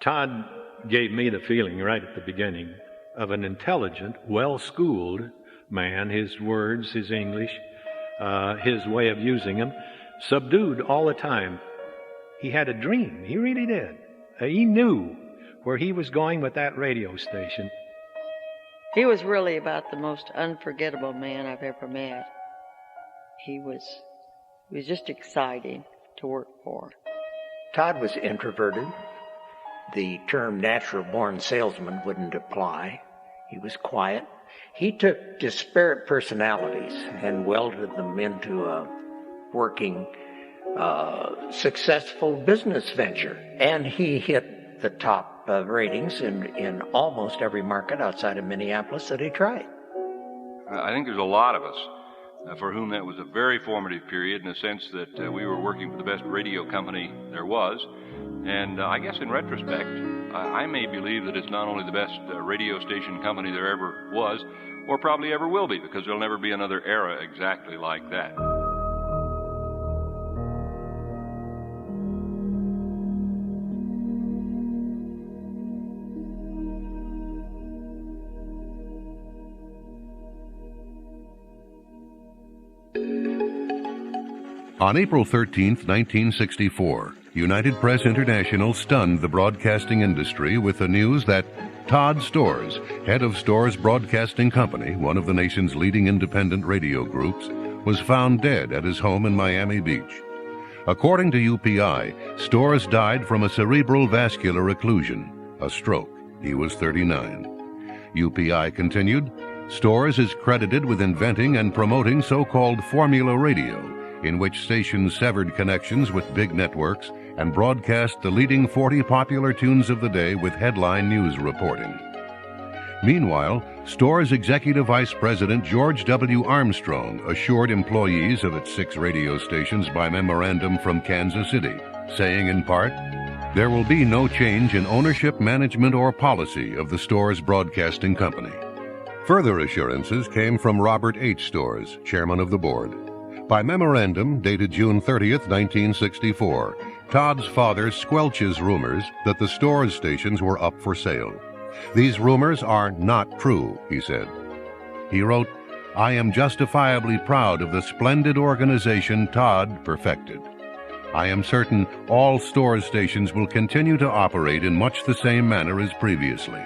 Todd gave me the feeling right at the beginning of an intelligent, well-schooled man. His words, his English, his way of using them, subdued all the time. He had a dream. He really did. He knew where he was going with that radio station. He was really about the most unforgettable man I've ever met. He was just exciting to work for. Todd was introverted. The term natural-born salesman wouldn't apply. He was quiet. He took disparate personalities and welded them into a working, successful business venture. And he hit the top ratings in almost every market outside of Minneapolis that he tried. I think there's a lot of us for whom that was a very formative period in the sense that we were working for the best radio company there was. And I guess in retrospect, I may believe that it's not only the best radio station company there ever was, or probably ever will be, because there'll never be another era exactly like that. On April 13, 1964, United Press International stunned the broadcasting industry with the news that Todd Storz, head of Storz Broadcasting Company, one of the nation's leading independent radio groups, was found dead at his home in Miami Beach. According to UPI, Storz died from a cerebral vascular occlusion, a stroke. He was 39. UPI continued, Storz is credited with inventing and promoting so-called formula radio, in which stations severed connections with big networks and broadcast the leading 40 popular tunes of the day with headline news reporting. Meanwhile, Storz Executive Vice President George W. Armstrong assured employees of its 6 radio stations by memorandum from Kansas City, saying in part, "There will be no change in ownership, management, or policy of the Storz Broadcasting Company." Further assurances came from Robert H. Storz, chairman of the board. By memorandum dated June 30th, 1964, Todd's father squelches rumors that the Storz stations were up for sale. "These rumors are not true," he said. He wrote, "I am justifiably proud of the splendid organization Todd perfected. I am certain all Storz stations will continue to operate in much the same manner as previously."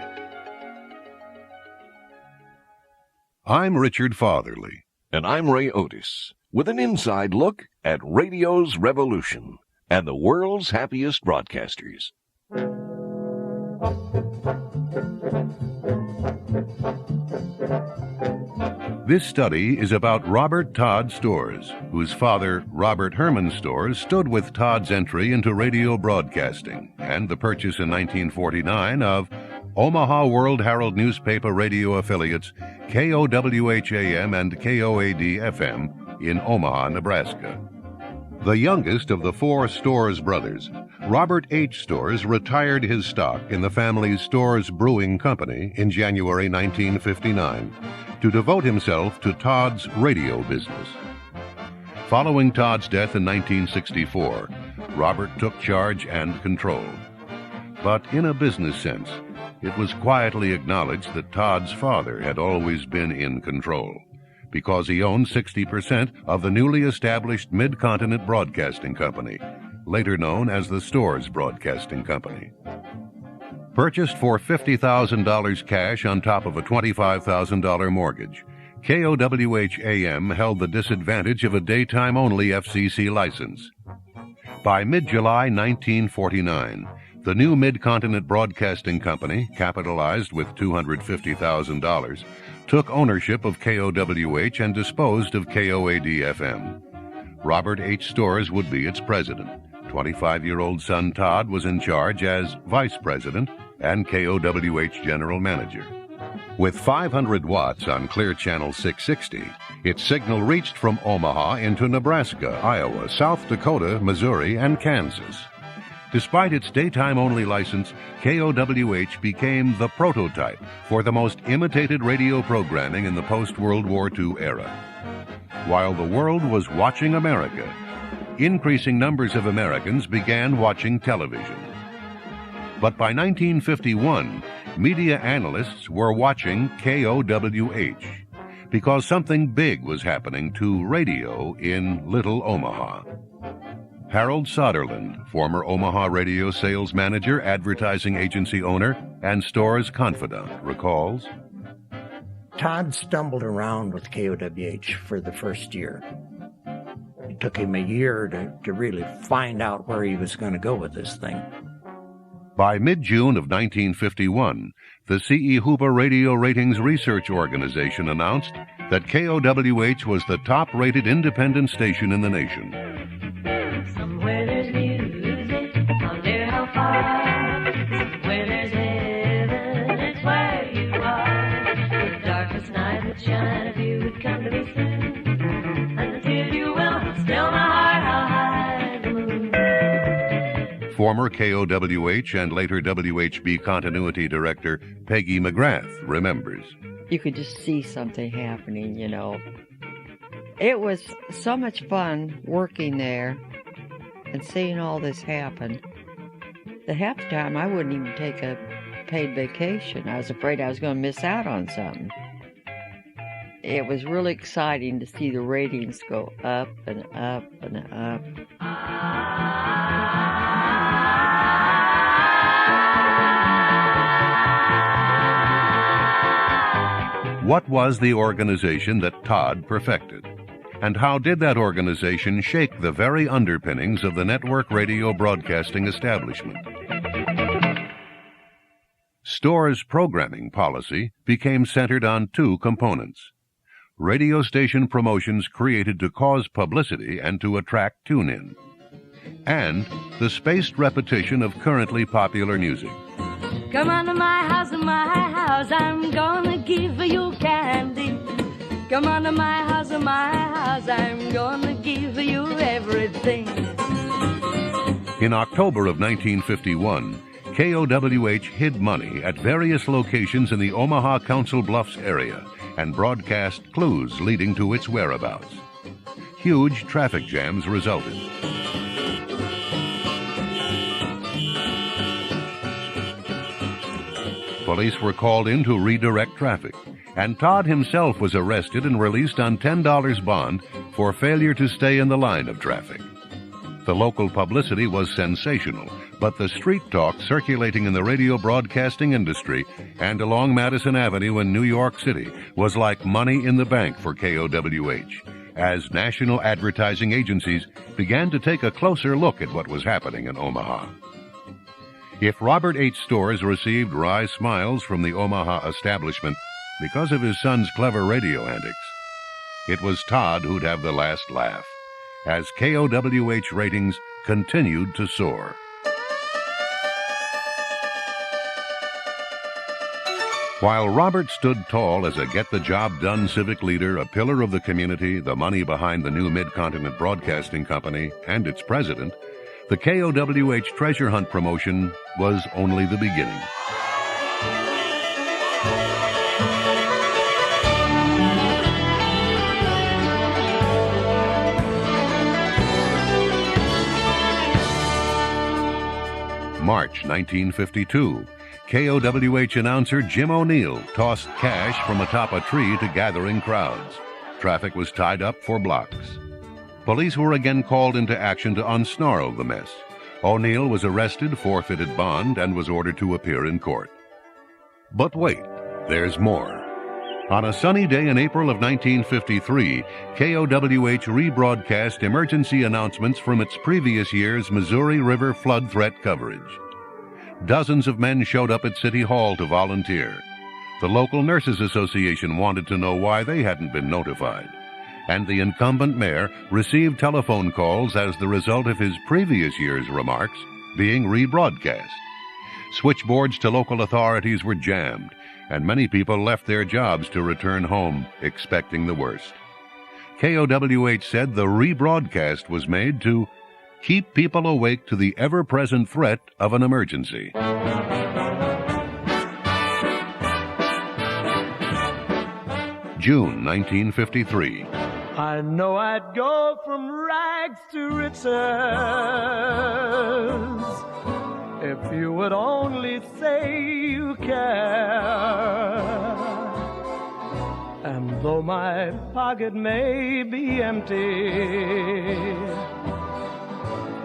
I'm Richard Fatherley. And I'm Ray Otis, with an inside look at radio's revolution and the world's happiest broadcasters. This study is about Robert Todd Storz, whose father, Robert Herman Storz, stood with Todd's entry into radio broadcasting and the purchase in 1949 of Omaha World Herald newspaper radio affiliates KOWH-AM and KOAD-FM in Omaha, Nebraska. The youngest of the 4 Storz brothers, Robert H. Storz retired his stock in the family's Storz Brewing Company in January 1959 to devote himself to Todd's radio business. Following Todd's death in 1964, Robert took charge and control. But in a business sense, it was quietly acknowledged that Todd's father had always been in control, because he owned 60% of the newly established Mid-Continent Broadcasting Company, later known as the Storz Broadcasting Company. Purchased for $50,000 cash on top of a $25,000 mortgage, KOWH-AM held the disadvantage of a daytime-only FCC license. By mid-July 1949, the new Mid-Continent Broadcasting Company, capitalized with $250,000, took ownership of KOWH and disposed of KOAD-FM. Robert H. Storz would be its president. 25-year-old son Todd was in charge as vice president and KOWH general manager. With 500 watts on Clear Channel 660, its signal reached from Omaha into Nebraska, Iowa, South Dakota, Missouri, and Kansas. Despite its daytime-only license, KOWH became the prototype for the most imitated radio programming in the post-World War II era. While the world was watching America, increasing numbers of Americans began watching television. But by 1951, media analysts were watching KOWH because something big was happening to radio in Little Omaha. Harold Soderlund, former Omaha radio sales manager, advertising agency owner, and Storz confidant, recalls, Todd stumbled around with KOWH for the first year. It took him a year to really find out where he was going to go with this thing. By mid-June of 1951, the C.E. Hooper Radio Ratings Research Organization announced that KOWH was the top-rated independent station in the nation. Somewhere there's music, I wonder how far. Somewhere there's heaven, it's where you are. The darkest night would shine if you would come to me soon. And until you will, still my heart, how high the moon. Former KOWH and later WHB continuity director Peggy McGrath remembers. You could just see something happening, you know. It was so much fun working there and seeing all this happen. The half the time I wouldn't even take a paid vacation. I was afraid I was going to miss out on something. It was really exciting to see the ratings go up and up and up. What was the organization that Todd perfected? And how did that organization shake the very underpinnings of the network radio broadcasting establishment? Storz' programming policy became centered on two components: radio station promotions created to cause publicity and to attract tune-in, and the spaced repetition of currently popular music. Come on to my house, I'm gonna give you candy. Come on to my house, I'm gonna give you everything. In October of 1951, KOWH hid money at various locations in the Omaha Council Bluffs area and broadcast clues leading to its whereabouts. Huge traffic jams resulted. Police were called in to redirect traffic, and Todd himself was arrested and released on $10 bond for failure to stay in the line of traffic. The local publicity was sensational, but the street talk circulating in the radio broadcasting industry and along Madison Avenue in New York City was like money in the bank for KOWH, as national advertising agencies began to take a closer look at what was happening in Omaha. If Robert H. Storz received wry smiles from the Omaha establishment because of his son's clever radio antics, it was Todd who'd have the last laugh, as KOWH ratings continued to soar. While Robert stood tall as a get-the-job-done civic leader, a pillar of the community, the money behind the new Mid-Continent Broadcasting Company, and its president, the KOWH treasure hunt promotion was only the beginning. March 1952, KOWH announcer Jim O'Neill tossed cash from atop a tree to gathering crowds. Traffic was tied up for blocks. Police were again called into action to unsnarl the mess. O'Neill was arrested, forfeited bond, and was ordered to appear in court. But wait, there's more. On a sunny day in April of 1953, KOWH rebroadcast emergency announcements from its previous year's Missouri River flood threat coverage. Dozens of men showed up at City Hall to volunteer. The local Nurses Association wanted to know why they hadn't been notified. And the incumbent mayor received telephone calls as the result of his previous year's remarks being rebroadcast. Switchboards to local authorities were jammed, and many people left their jobs to return home, expecting the worst. KOWH said the rebroadcast was made to keep people awake to the ever-present threat of an emergency. June 1953. I know I'd go from rags to riches if you would only say you care. And though my pocket may be empty,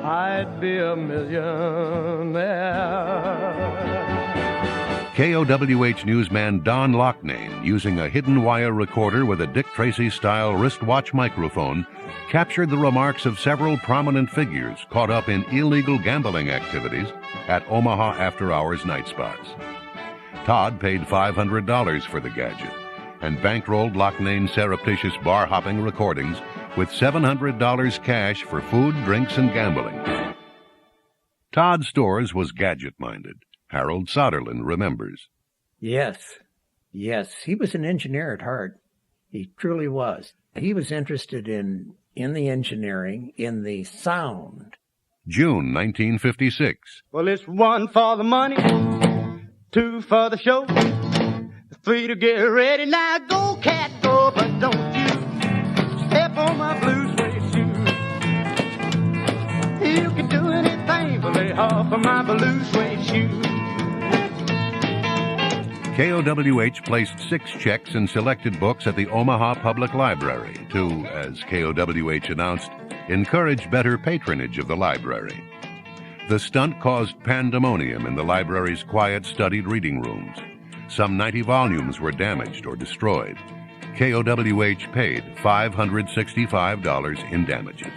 I'd be a millionaire. KOWH newsman Don Loughnane, using a hidden wire recorder with a Dick Tracy-style wristwatch microphone, captured the remarks of several prominent figures caught up in illegal gambling activities at Omaha after-hours night spots. Todd paid $500 for the gadget and bankrolled Loughnane's surreptitious bar-hopping recordings with $700 cash for food, drinks, and gambling. Todd Storz was gadget-minded. Harold Soderlin remembers. Yes, he was an engineer at heart. He truly was. He was interested in the engineering, in the sound. June 1956. Well, it's 1 for the money, 2 for the show, 3 to get ready. Now go, cat, go, but don't you step on my blue suede shoe. You can do anything but lay off of my blue suede shoe. KOWH placed 6 checks in selected books at the Omaha Public Library to, as KOWH announced, encourage better patronage of the library. The stunt caused pandemonium in the library's quiet, studied reading rooms. Some 90 volumes were damaged or destroyed. KOWH paid $565 in damages.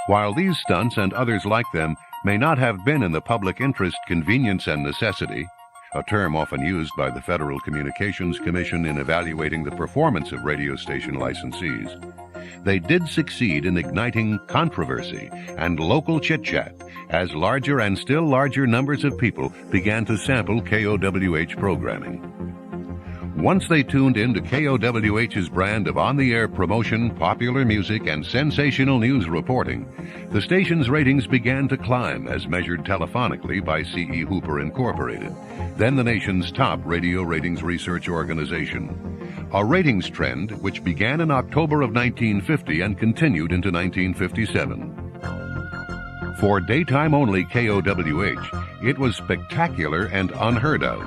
While these stunts and others like them may not have been in the public interest, convenience, and necessity, a term often used by the Federal Communications Commission in evaluating the performance of radio station licensees, they did succeed in igniting controversy and local chit-chat as larger and still larger numbers of people began to sample KOWH programming. Once they tuned in to KOWH's brand of on-the-air promotion, popular music, and sensational news reporting, the station's ratings began to climb as measured telephonically by C.E. Hooper Incorporated, then the nation's top radio ratings research organization. A ratings trend which began in October of 1950 and continued into 1957. For daytime-only KOWH, it was spectacular and unheard of.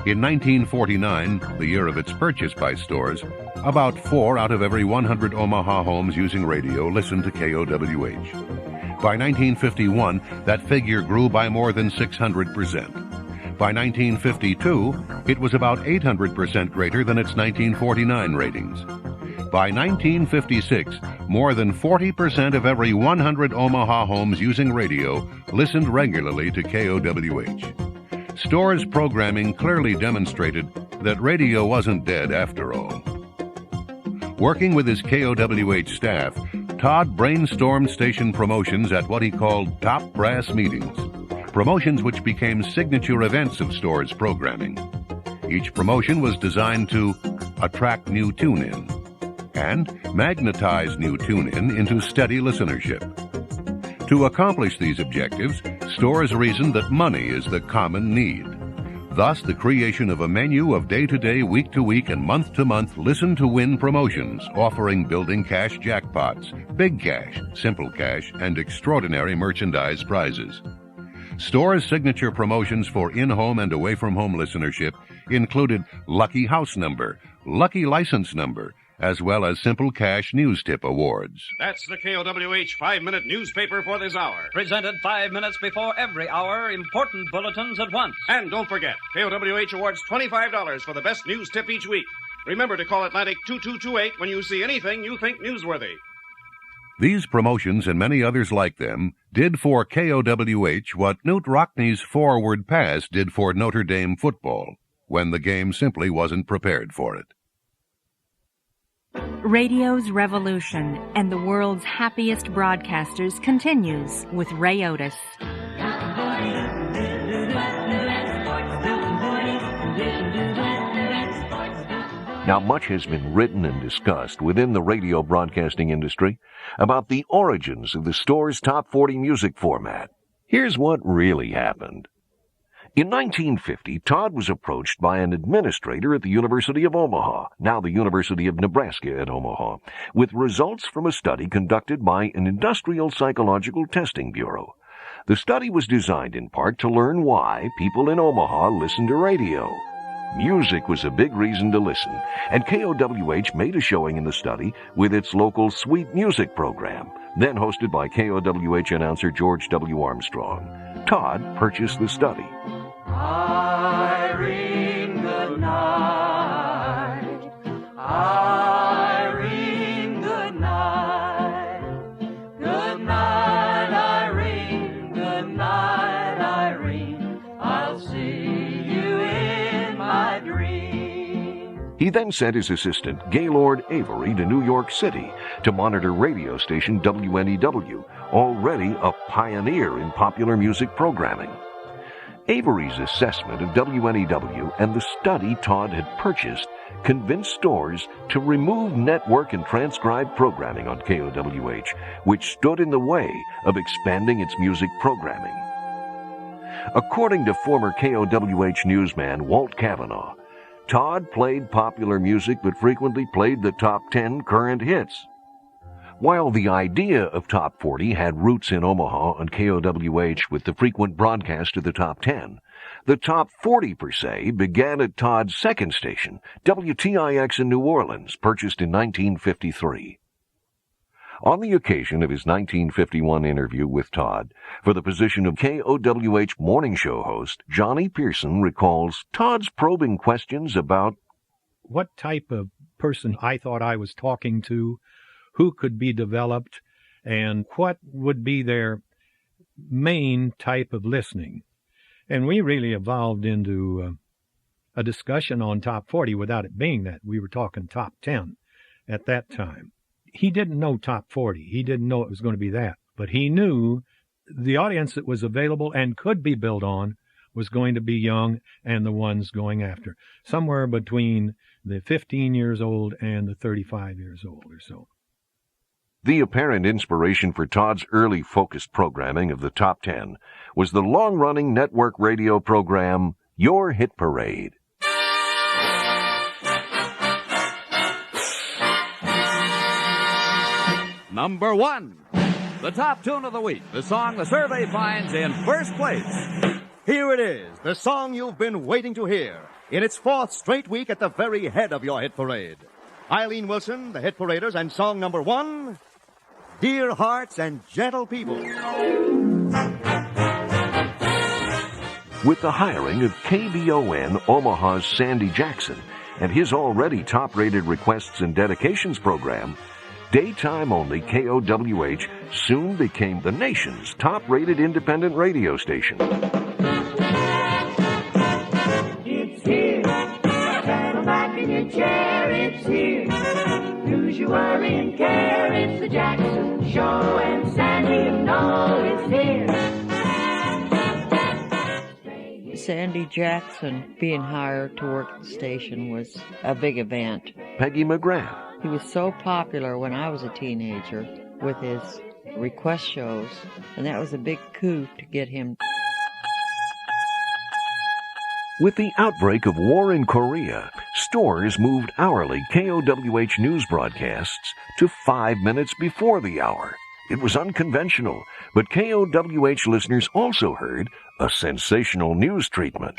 In 1949, the year of its purchase by Storz, about 4 out of every 100 Omaha homes using radio listened to KOWH. By 1951, that figure grew by more than 600%. By 1952, it was about 800% greater than its 1949 ratings. By 1956, more than 40% of every 100 Omaha homes using radio listened regularly to KOWH. Storz programming clearly demonstrated that radio wasn't dead after all. Working with his KOWH staff, Todd brainstormed station promotions at what he called top brass meetings, promotions which became signature events of Storz programming. Each promotion was designed to attract new tune-in and magnetize new tune-in into steady listenership. To accomplish these objectives, Storz reasoned that money is the common need. Thus, the creation of a menu of day-to-day, week-to-week, and month-to-month listen-to-win promotions offering building cash jackpots, big cash, simple cash, and extraordinary merchandise prizes. Storz signature promotions for in-home and away-from-home listenership included Lucky House Number, Lucky License Number, as well as Simple Cash News Tip Awards. That's the KOWH 5-minute newspaper for this hour. Presented 5 minutes before every hour, important bulletins at once. And don't forget, KOWH awards $25 for the best news tip each week. Remember to call Atlantic 2228 when you see anything you think newsworthy. These promotions and many others like them did for KOWH what Knute Rockne's Forward Pass did for Notre Dame football, when the game simply wasn't prepared for it. Radio's revolution and the world's happiest broadcasters continues with Ray Otis. Now, much has been written and discussed within the radio broadcasting industry about the origins of the Storz Top 40 music format. Here's what really happened. In 1950, Todd was approached by an administrator at the University of Omaha, now the University of Nebraska at Omaha, with results from a study conducted by an industrial psychological testing bureau. The study was designed in part to learn why people in Omaha listen to radio. Music was a big reason to listen, and KOWH made a showing in the study with its local Sweet Music program, then hosted by KOWH announcer George W. Armstrong. Todd purchased the study. Irene, good night. Irene, good night. Good night, Irene. Good night, Irene. I'll see you in my dream. He then sent his assistant, Gaylord Avery, to New York City to monitor radio station WNEW, already a pioneer in popular music programming. Avery's assessment of WNEW and the study Todd had purchased convinced Storz to remove network and transcribed programming on KOWH, which stood in the way of expanding its music programming. According to former KOWH newsman Walt Cavanaugh, Todd played popular music but frequently played the top 10 current hits. While the idea of Top 40 had roots in Omaha on KOWH with the frequent broadcast of the Top 10, the Top 40 per se began at Todd's second station, WTIX in New Orleans, purchased in 1953. On the occasion of his 1951 interview with Todd for the position of KOWH morning show host, Johnny Pearson recalls Todd's probing questions about what type of person I thought I was talking to, who could be developed, and what would be their main type of listening. And we really evolved into a discussion on Top 40 without it being that. We were talking Top 10 at that time. He didn't know Top 40. He didn't know it was going to be that. But he knew the audience that was available and could be built on was going to be young and the ones going after, somewhere between the 15 years old and the 35 years old or so. The apparent inspiration for Todd's early focused programming of the Top 10 was the long-running network radio program, Your Hit Parade. Number 1, the top tune of the week, the song the survey finds in first place. Here it is, the song you've been waiting to hear, in its fourth straight week at the very head of your hit parade. Eileen Wilson, the Hit Paraders, and song number 1, Dear Hearts and Gentle People. With the hiring of KBON Omaha's Sandy Jackson and his already top-rated requests and dedications program, daytime-only KOWH soon became the nation's top-rated independent radio station. It's here. Settle back in your chair. It's here. Lose your worry and care. It's the Jackson Show, and Sandy, you know it's here. Sandy Jackson being hired to work at the station was a big event. Peggy McGrath. He was so popular when I was a teenager with his request shows, and that was a big coup to get him. With the outbreak of war in Korea, Storz moved hourly KOWH news broadcasts to 5 minutes before the hour. It was unconventional, but KOWH listeners also heard a sensational news treatment.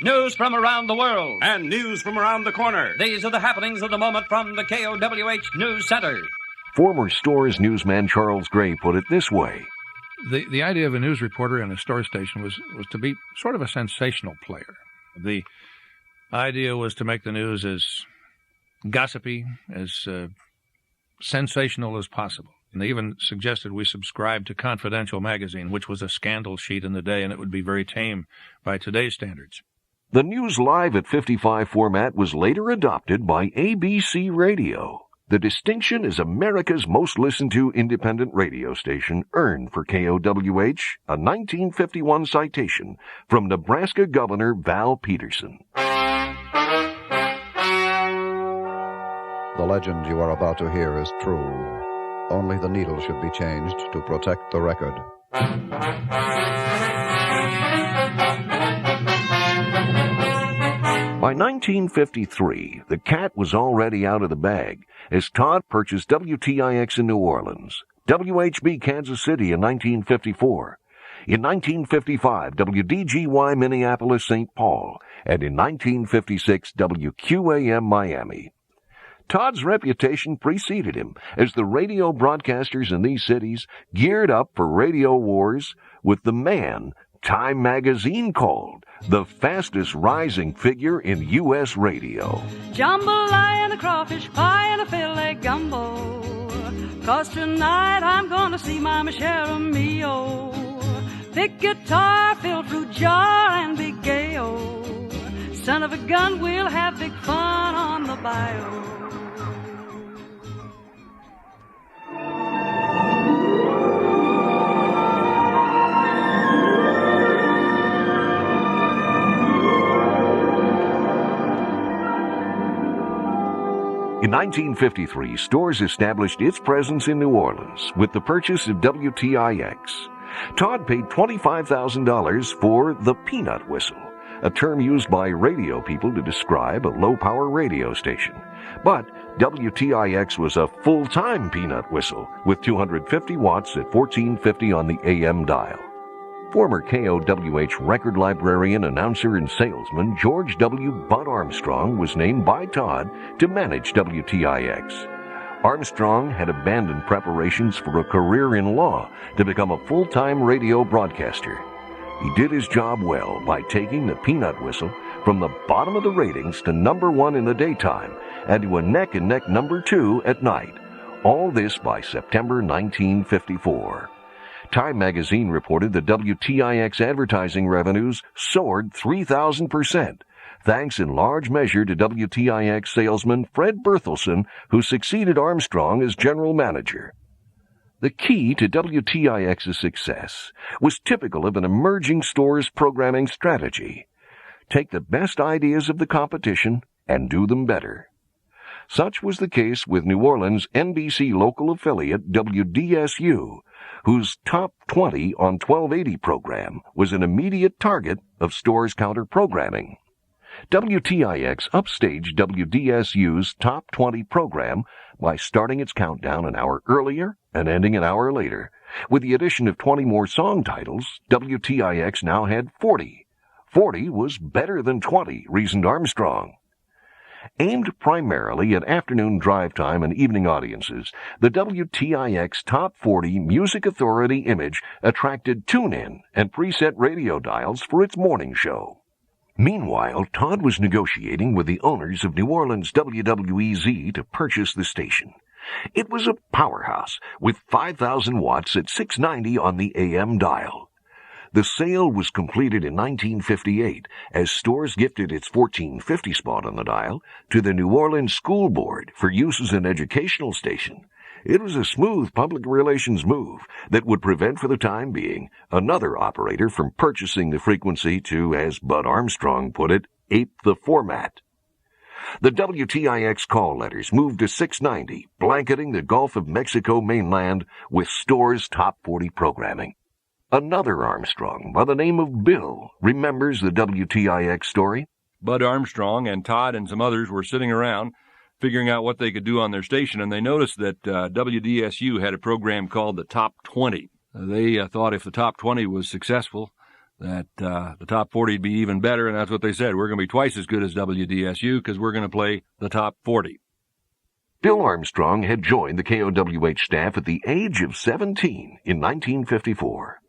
News from around the world. And news from around the corner. These are the happenings of the moment from the KOWH News Center. Former Storz newsman Charles Gray put it this way. The idea of a news reporter in a Storz station was to be sort of a sensational player. The idea was to make the news as gossipy, as sensational as possible. And they even suggested we subscribe to Confidential magazine, which was a scandal sheet in the day, and it would be very tame by today's standards. The News Live at 55 format was later adopted by ABC Radio. The distinction as America's most listened to independent radio station earned for KOWH a 1951 citation from Nebraska Governor Val Peterson. The legend you are about to hear is true. Only the needle should be changed to protect the record. In 1953, the cat was already out of the bag as Todd purchased WTIX in New Orleans, WHB Kansas City in 1954, in 1955, WDGY Minneapolis St. Paul, and in 1956, WQAM Miami. Todd's reputation preceded him as the radio broadcasters in these cities geared up for radio wars with the man Time magazine called the fastest rising figure in U.S. radio. Jambalaya and a crawfish pie and a filet gumbo. 'Cause tonight I'm gonna see Mama Mio. Thick guitar, filled fruit jar, and big gay-o. Son of a gun, we'll have big fun on the bayou. In 1953, Storz established its presence in New Orleans with the purchase of WTIX. Todd paid $25,000 for the peanut whistle, a term used by radio people to describe a low-power radio station. But WTIX was a full-time peanut whistle with 250 watts at 1450 on the AM dial. Former KOWH record librarian, announcer, and salesman George W. Bud Armstrong was named by Todd to manage WTIX. Armstrong had abandoned preparations for a career in law to become a full-time radio broadcaster. He did his job well by taking the peanut whistle from the bottom of the ratings to number 1 in the daytime and to a neck-and-neck number 2 at night. All this by September 1954. Time magazine reported that WTIX advertising revenues soared 3,000%, thanks in large measure to WTIX salesman Fred Berthelsen, who succeeded Armstrong as general manager. The key to WTIX's success was typical of an emerging Storz programming strategy. Take the best ideas of the competition and do them better. Such was the case with New Orleans' NBC local affiliate WDSU, whose Top 20 on 1280 program was an immediate target of Storz counter-programming. WTIX upstaged WDSU's Top 20 program by starting its countdown an hour earlier and ending an hour later. With the addition of 20 more song titles, WTIX now had 40. 40 was better than 20, reasoned Armstrong. Aimed primarily at afternoon drive time and evening audiences, the WTIX Top 40 Music Authority image attracted tune-in and preset radio dials for its morning show. Meanwhile, Todd was negotiating with the owners of New Orleans WWEZ to purchase the station. It was a powerhouse with 5,000 watts at 690 on the AM dial. The sale was completed in 1958 as Storz gifted its 1450 spot on the dial to the New Orleans School Board for use as an educational station. It was a smooth public relations move that would prevent for the time being another operator from purchasing the frequency to, as Bud Armstrong put it, ape the format. The WTIX call letters moved to 690, blanketing the Gulf of Mexico mainland with Storz Top 40 programming. Another Armstrong, by the name of Bill, remembers the WTIX story. Bud Armstrong and Todd and some others were sitting around figuring out what they could do on their station, and they noticed that WDSU had a program called the Top 20. They thought if the Top 20 was successful, that the Top 40 would be even better, and that's what they said. We're going to be twice as good as WDSU because we're going to play the Top 40. Bill Armstrong had joined the KOWH staff at the age of 17 in 1954.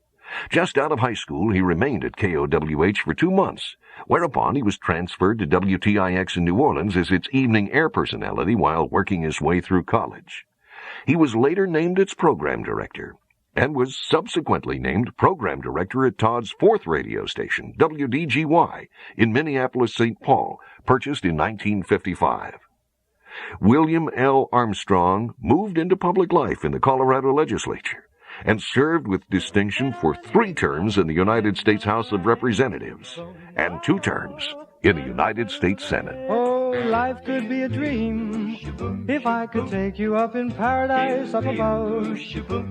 Just out of high school, he remained at KOWH for 2 months, whereupon he was transferred to WTIX in New Orleans as its evening air personality while working his way through college. He was later named its program director, and was subsequently named program director at Todd's fourth radio station, WDGY, in Minneapolis, St. Paul, purchased in 1955. William L. Armstrong moved into public life in the Colorado legislature and served with distinction for 3 terms in the United States House of Representatives and 2 terms in the United States Senate. Oh, life could be a dream if I could take you up in paradise up above.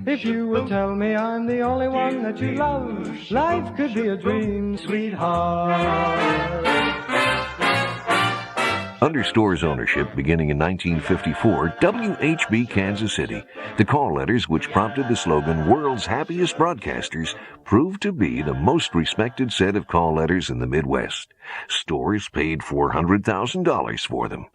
If you would tell me I'm the only one that you love, life could be a dream, sweetheart. Under Storz ownership beginning in 1954, WHB Kansas City, the call letters which prompted the slogan World's Happiest Broadcasters, proved to be the most respected set of call letters in the Midwest. Storz paid $400,000 for them.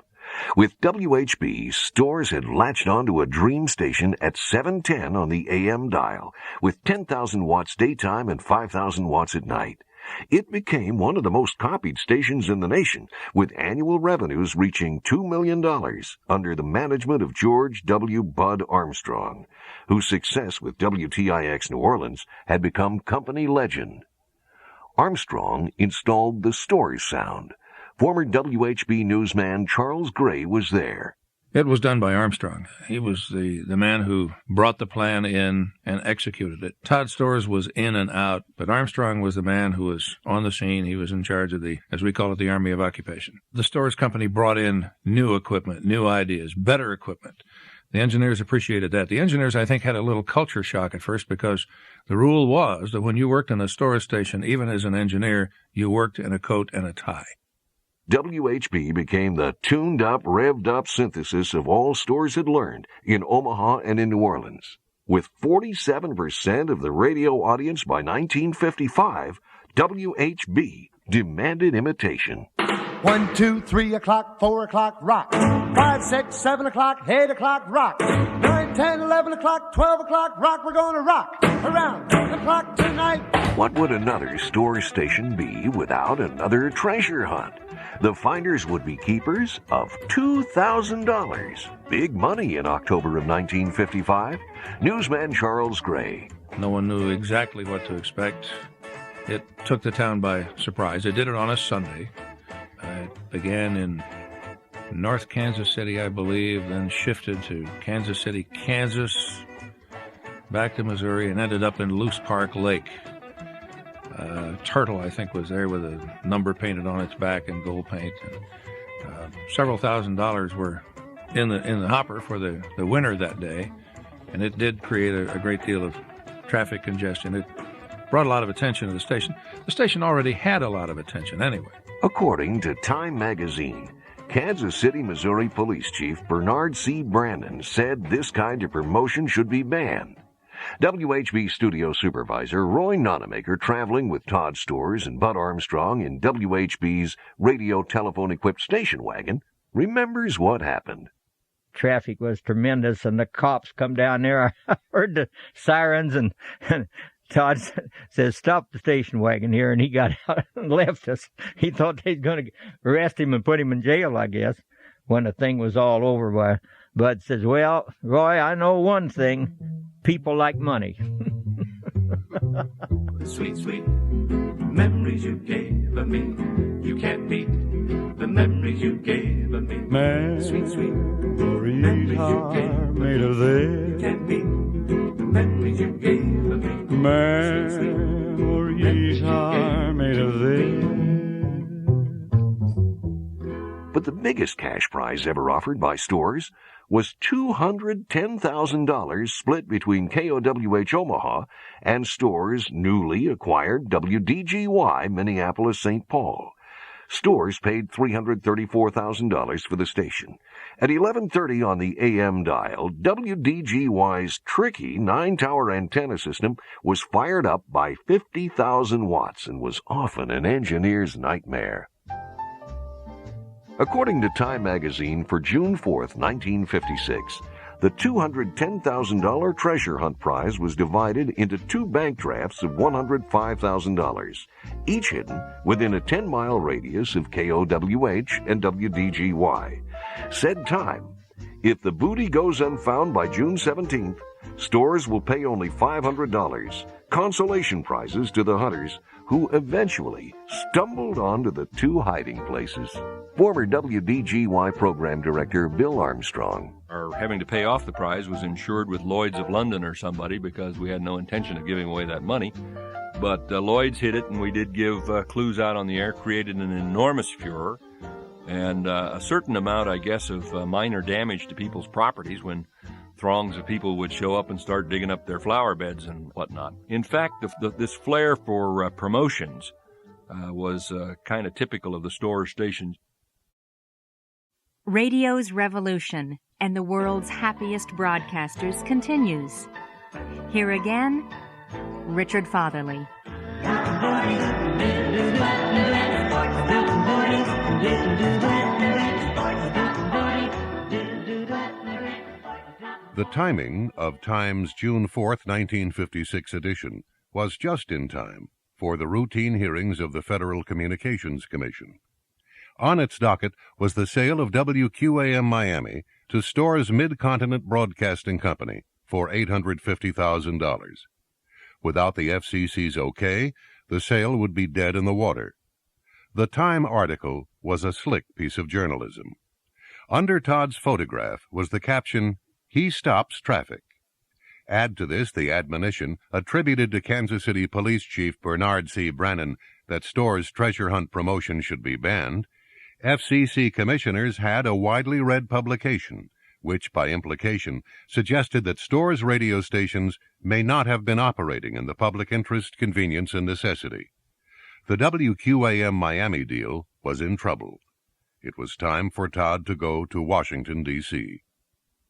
With WHB, Storz had latched onto a dream station at 710 on the AM dial, with 10,000 watts daytime and 5,000 watts at night. It became one of the most copied stations in the nation, with annual revenues reaching $2 million under the management of George W. Bud Armstrong, whose success with WTIX New Orleans had become company legend. Armstrong installed the Storz sound. Former WHB newsman Charles Gray was there. It was done by Armstrong. He was the man who brought the plan in and executed it. Todd Storz was in and out, but Armstrong was the man who was on the scene. He was in charge of the, as we call it, the Army of Occupation. The Storz company brought in new equipment, new ideas, better equipment. The engineers appreciated that. The engineers, I think, had a little culture shock at first because the rule was that when you worked in a Storz station, even as an engineer, you worked in a coat and a tie. WHB became the tuned-up, revved-up synthesis of all Storz had learned in Omaha and in New Orleans. With 47% of the radio audience by 1955, WHB demanded imitation. 1, 2, 3 o'clock, 4 o'clock, rock. 5, 6, 7 o'clock, 8 o'clock, rock. 9, 10, 11 o'clock, 12 o'clock, rock. We're going to rock around the clock tonight. What would another Storz station be without another treasure hunt? The finders would be keepers of $2,000. Big money in October of 1955. Newsman Charles Gray. No one knew exactly what to expect. It took the town by surprise. They did it on a Sunday. It began in North Kansas City, I believe, then shifted to Kansas City, Kansas, back to Missouri, and ended up in Loose Park Lake. Turtle, I think, was there with a number painted on its back in gold paint. And, several $1,000s were in the hopper for the winner that day, and it did create a great deal of traffic congestion. It brought a lot of attention to the station. The station already had a lot of attention anyway. According to Time magazine, Kansas City, Missouri Police Chief Bernard C. Brandon said this kind of promotion should be banned. WHB studio supervisor Roy Nonamaker, traveling with Todd Storz and Bud Armstrong in WHB's radio telephone equipped station wagon, remembers what happened. Traffic was tremendous, and the cops come down there. I heard the sirens, and Todd says, "Stop the station wagon here," and he got out and left us. He thought they was going to arrest him and put him in jail, I guess, when the thing was all over. Bud says, "Well, Roy, I know one thing. People like money." The sweet, sweet memories you gave me. You can't beat the memories you gave me. Man, sweet, sweet memories you gave made of this. You can't beat the memories you gave me. Memories are made of this. But the biggest cash prize ever offered by Storz was $210,000 split between KOWH Omaha and Storz' newly acquired WDGY Minneapolis-St. Paul. Storz paid $334,000 for the station. At 11:30 on the AM dial, WDGY's tricky 9-tower antenna system was fired up by 50,000 watts and was often an engineer's nightmare. According to Time magazine, for June 4th, 1956, the $210,000 treasure hunt prize was divided into 2 bank drafts of $105,000, each hidden within a 10-mile radius of KOWH and WDGY. Said Time, if the booty goes unfound by June 17th, Storz will pay only $500, consolation prizes to the hunters who eventually stumbled onto the 2 hiding places. Former WDGY program director Bill Armstrong. Our having to pay off the prize was insured with Lloyd's of London or somebody because we had no intention of giving away that money. But Lloyd's hid it, and we did give clues out on the air, created an enormous furor, and a certain amount, I guess, of minor damage to people's properties when throngs of people would show up and start digging up their flower beds and whatnot. In fact, this flair for promotions was kind of typical of the Storz stations. Radio's revolution and the world's happiest broadcasters continues. Here again, Richard Fatherley. The timing of Time's June 4th, 1956 edition was just in time for the routine hearings of the Federal Communications Commission. On its docket was the sale of WQAM Miami to Storz Mid-Continent Broadcasting Company for $850,000. Without the FCC's okay, the sale would be dead in the water. The Time article was a slick piece of journalism. Under Todd's photograph was the caption, "He stops traffic." Add to this the admonition attributed to Kansas City Police Chief Bernard C. Brannon that Storz' treasure hunt promotion should be banned. FCC commissioners had a widely read publication, which, by implication, suggested that Storz radio stations may not have been operating in the public interest, convenience, and necessity. The WQAM Miami deal was in trouble. It was time for Todd to go to Washington, D.C.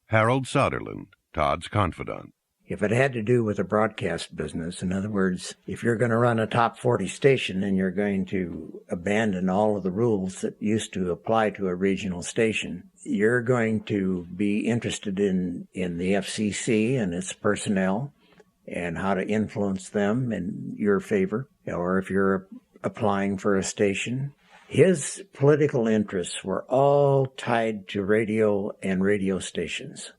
Harold Soderlund, Todd's confidant. If it had to do with the broadcast business, in other words, if you're going to run a top 40 station and you're going to abandon all of the rules that used to apply to a regional station, you're going to be interested in the FCC and its personnel and how to influence them in your favor, or if you're applying for a station. His political interests were all tied to radio and radio stations.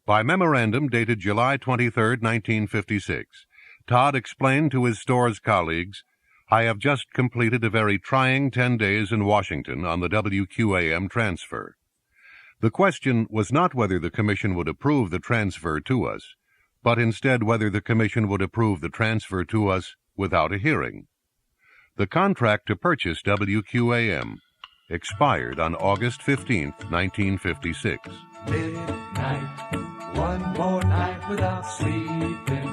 By memorandum dated July 23, 1956, Todd explained to his Storz colleagues, "I have just completed a very trying 10 days in Washington on the WQAM transfer. The question was not whether the Commission would approve the transfer to us, but instead whether the Commission would approve the transfer to us without a hearing. The contract to purchase WQAM expired on August 15, 1956. Midnight, one more night without sleeping,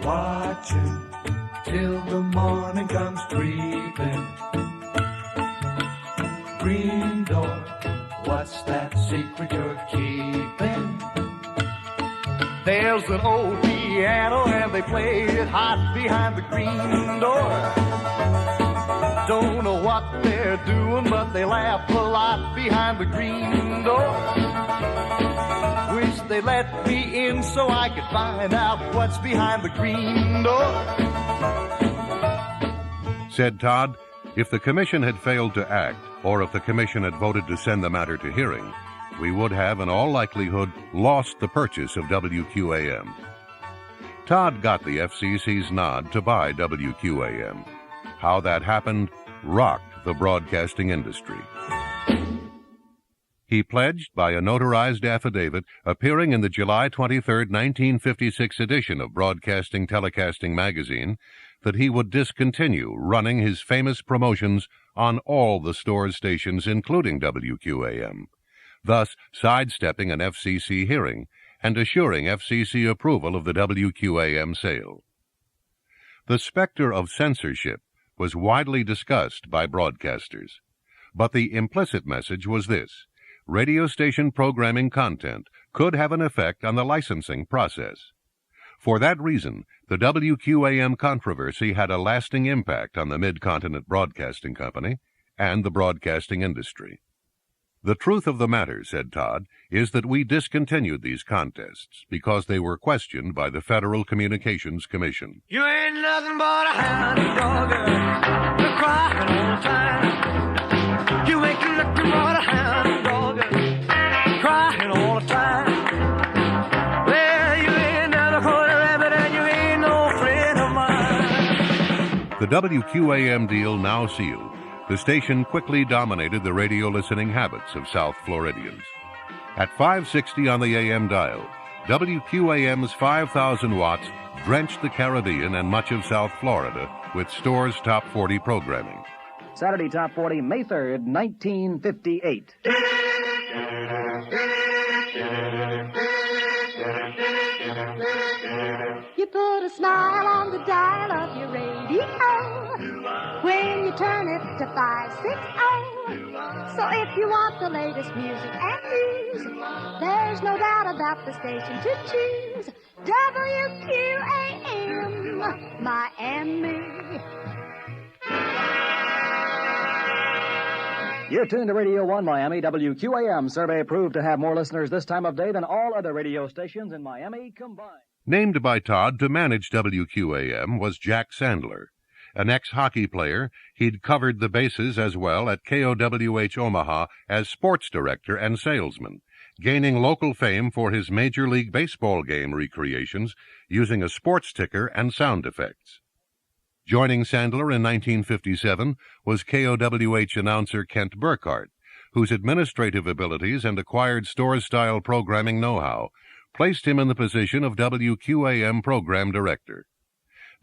watching till the morning comes creeping. Green door, what's that secret you're keeping? There's an old piano and they play it hot behind the green door. Don't know what they're doing, but they laugh a lot behind the green door. Wish they let me in so I could find out what's behind the green door. Said Todd, if the Commission had failed to act, or if the Commission had voted to send the matter to hearing, we would have, in all likelihood, lost the purchase of WQAM. Todd got the FCC's nod to buy WQAM. How that happened rocked the broadcasting industry. He pledged by a notarized affidavit appearing in the July 23, 1956 edition of Broadcasting Telecasting magazine that he would discontinue running his famous promotions on all the Storz stations, including WQAM, thus sidestepping an FCC hearing and assuring FCC approval of the WQAM sale. The specter of censorship was widely discussed by broadcasters, but the implicit message was this: radio station programming content could have an effect on the licensing process. For that reason, the WQAM controversy had a lasting impact on the Mid-Continent Broadcasting Company and the broadcasting industry. The truth of the matter, said Todd, is that we discontinued these contests because they were questioned by the Federal Communications Commission. You ain't nothing but a hound dog, you're crying all the time. You ain't nothing but a hound dog, crying all the time. Well, you ain't never caught a rabbit and you ain't no friend of mine. The WQAM deal now sealed, the station quickly dominated the radio listening habits of South Floridians. At 560 on the AM dial, WQAM's 5,000 watts drenched the Caribbean and much of South Florida with Storz Top 40 programming. Saturday Top 40, May 3rd, 1958. You put a smile on the dial of your radio when you turn it to 560. So if you want the latest music and news, there's no doubt about the station to choose. WQAM, Miami. You're tuned to Radio 1 Miami. WQAM survey proved to have more listeners this time of day than all other radio stations in Miami combined. Named by Todd to manage WQAM was Jack Sandler. An ex-hockey player, he'd covered the bases as well at KOWH Omaha as sports director and salesman, gaining local fame for his Major League Baseball game recreations using a sports ticker and sound effects. Joining Sandler in 1957 was KOWH announcer Kent Burkhardt, whose administrative abilities and acquired Storz-style programming know-how placed him in the position of WQAM program director.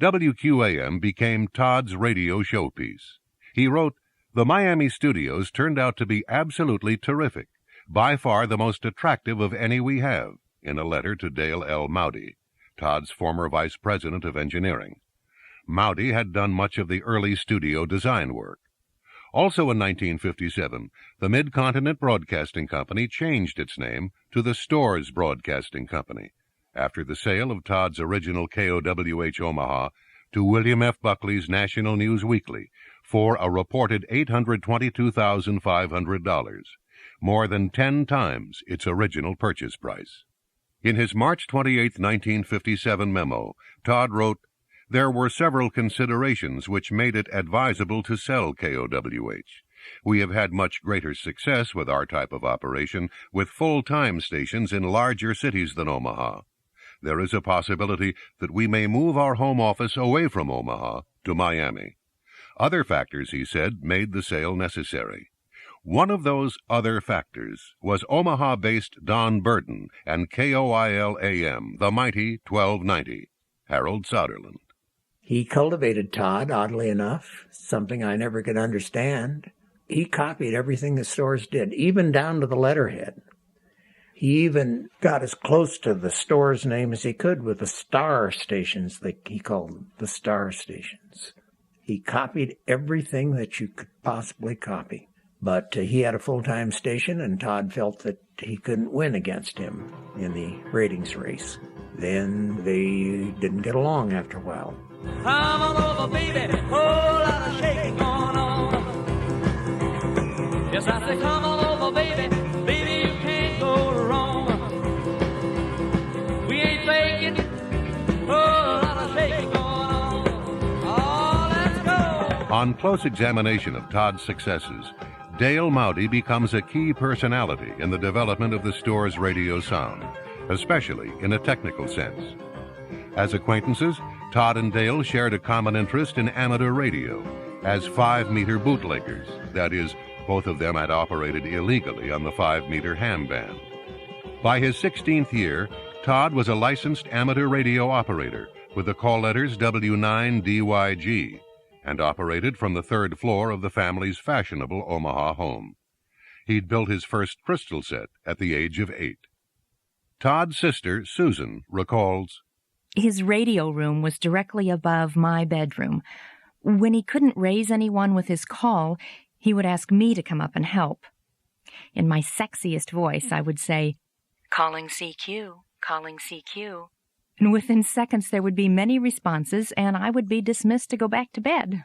WQAM became Todd's radio showpiece. He wrote, "The Miami studios turned out to be absolutely terrific, by far the most attractive of any we have," in a letter to Dale L. Mowdy, Todd's former vice president of engineering. Mowdy had done much of the early studio design work. Also in 1957, the Mid-Continent Broadcasting Company changed its name to the Storz Broadcasting Company, after the sale of Todd's original KOWH Omaha to William F. Buckley's National News Weekly for a reported $822,500, more than 10 times its original purchase price. In his March 28, 1957 memo, Todd wrote, "There were several considerations which made it advisable to sell KOWH. We have had much greater success with our type of operation with full-time stations in larger cities than Omaha. There is a possibility that we may move our home office away from Omaha to Miami." Other factors, he said, made the sale necessary. One of those other factors was Omaha-based Don Burden and KOIL-AM, the mighty 1290, Harold Soderlund. He cultivated Todd, oddly enough, something I never could understand. He copied everything the Storz did, even down to the letterhead. He even got as close to the Storz name as he could with the star stations, like he called them, the star stations. He copied everything that you could possibly copy. But he had a full-time station, and Todd felt that he couldn't win against him in the ratings race. Then they didn't get along after a while. Come on over, baby, whole lot of shaking going on. Yes, I say come on over, baby, baby, you can't go wrong. We ain't faking, whole lot of shaking going on. Oh, let's go. On close examination of Todd's successes, Dale Mowdy becomes a key personality in the development of the Storz radio sound, especially in a technical sense. As acquaintances, Todd and Dale shared a common interest in amateur radio as 5-meter bootleggers. That is, both of them had operated illegally on the 5-meter ham band. By his 16th year, Todd was a licensed amateur radio operator with the call letters W9DYG and operated from the 3rd floor of the family's fashionable Omaha home. He'd built his first crystal set at the age of 8. Todd's sister, Susan, recalls, "His radio room was directly above my bedroom. When he couldn't raise anyone with his call, he would ask me to come up and help. In my sexiest voice, I would say, 'Calling CQ, calling CQ.' And within seconds there would be many responses, and I would be dismissed to go back to bed."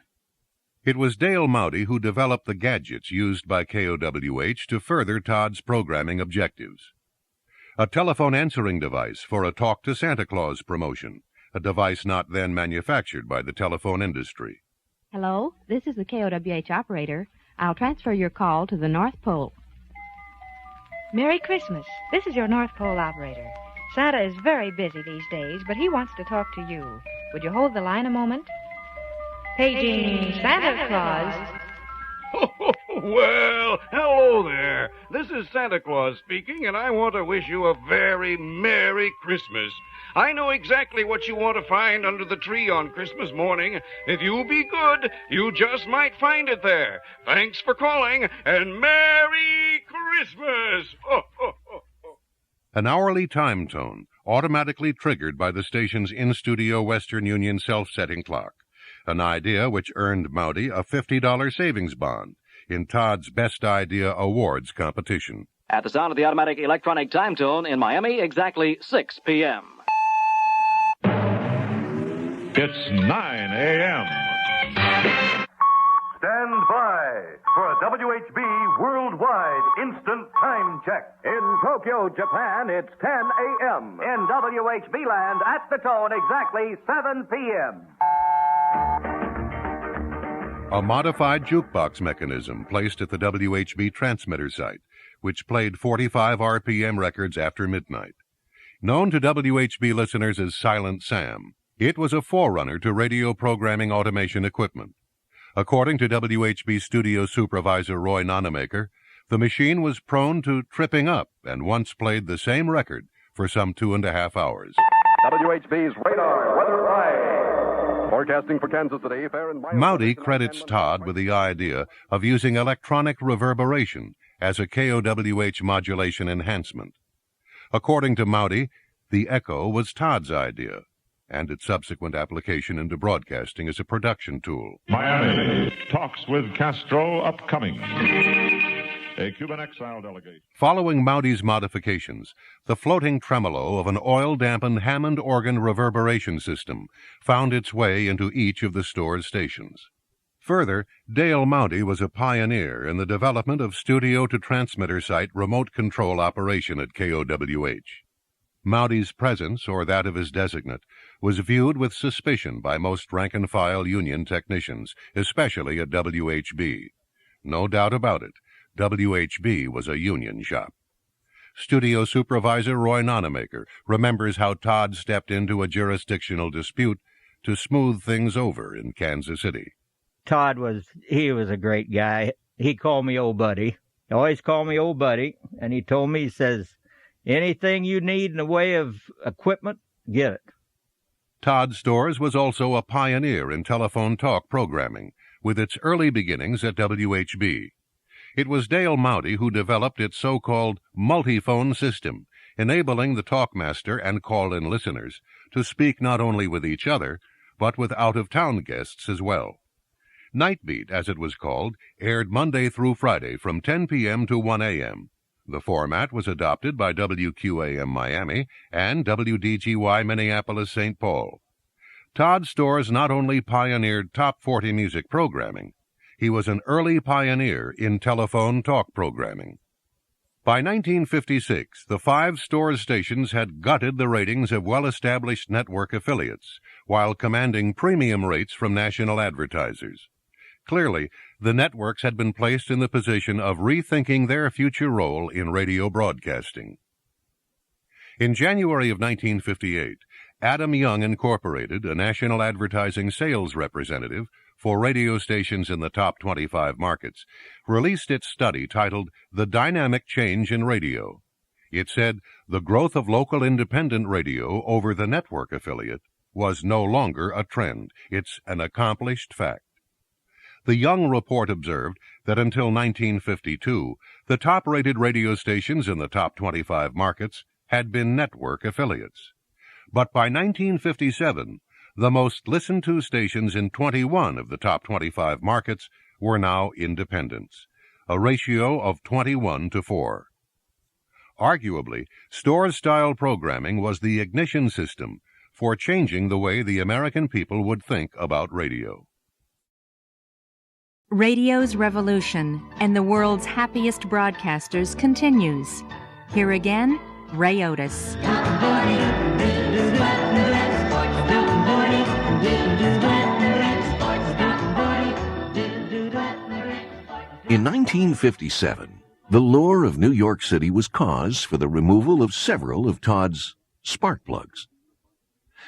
It was Dale Mowdy who developed the gadgets used by KOWH to further Todd's programming objectives. A telephone answering device for a Talk to Santa Claus promotion, a device not then manufactured by the telephone industry. Hello, this is the KOWH operator. I'll transfer your call to the North Pole. Merry Christmas. This is your North Pole operator. Santa is very busy these days, but he wants to talk to you. Would you hold the line a moment? Paging Santa Claus. Well, hello there. This is Santa Claus speaking, and I want to wish you a very Merry Christmas. I know exactly what you want to find under the tree on Christmas morning. If you'll be good, you just might find it there. Thanks for calling, and Merry Christmas! An hourly time tone, automatically triggered by the station's in-studio Western Union self-setting clock. an idea which earned Mowdy a $50 savings bond in Todd's Best Idea Awards competition. At the sound of the automatic electronic time tone in Miami, exactly 6 p.m. It's 9 a.m. Stand by for a WHB Worldwide Instant Time Check. In Tokyo, Japan, it's 10 a.m. In WHB Land, at the tone, exactly 7 p.m. A modified jukebox mechanism placed at the WHB transmitter site, which played 45 RPM records after midnight. Known to WHB listeners as Silent Sam, it was a forerunner to radio programming automation equipment. According to WHB studio supervisor Roy Nonamaker, the machine was prone to tripping up and once played the same record for some 2.5 hours. WHB's radar weather eye. Forecasting for Kansas City, fair and Mowdy credits Todd with the idea of using electronic reverberation as a KOWH modulation enhancement. According to Mowdy, the echo was Todd's idea, and its subsequent application into broadcasting as a production tool. Miami, talks with Castro upcoming. A Cuban exile delegation. Following Mowdy's modifications, the floating tremolo of an oil-dampened Hammond organ reverberation system found its way into each of the store's stations. Further, Dale Mowdy was a pioneer in the development of studio-to-transmitter site remote control operation at KOWH. Mowdy's presence, or that of his designate, was viewed with suspicion by most rank-and-file union technicians, especially at WHB. No doubt about it, WHB was a union shop. Studio supervisor Roy Nonamaker remembers how Todd stepped into a jurisdictional dispute to smooth things over in Kansas City. Todd was a great guy. He called me old buddy. He always called me old buddy, and he told me, he says, anything you need in the way of equipment, get it. Todd Storz was also a pioneer in telephone talk programming, with its early beginnings at WHB. It was Dale Mowdy who developed its so-called multiphone system, enabling the talkmaster and call-in listeners to speak not only with each other, but with out-of-town guests as well. Nightbeat, as it was called, aired Monday through Friday from 10 p.m. to 1 a.m. The format was adopted by WQAM Miami and WDGY Minneapolis-St. Paul. Todd Storz not only pioneered top 40 music programming, he was an early pioneer in telephone talk programming. By 1956, the 5 Storz stations had gutted the ratings of well-established network affiliates, while commanding premium rates from national advertisers. Clearly, the networks had been placed in the position of rethinking their future role in radio broadcasting. In January of 1958, Adam Young Incorporated, a national advertising sales representative for radio stations in the top 25 markets, released its study titled The Dynamic Change in Radio. It said the growth of local independent radio over the network affiliate was no longer a trend. It's an accomplished fact. The Young report observed that until 1952, the top-rated radio stations in the top 25 markets had been network affiliates. But by 1957, the most listened-to stations in 21 of the top 25 markets were now independents, a ratio of 21-4. Arguably, Storz-style programming was the ignition system for changing the way the American people would think about radio. Radio's revolution and the world's happiest broadcasters continues. Here again, Ray Otis. In 1957, the lure of New York City was cause for the removal of several of Todd's spark plugs.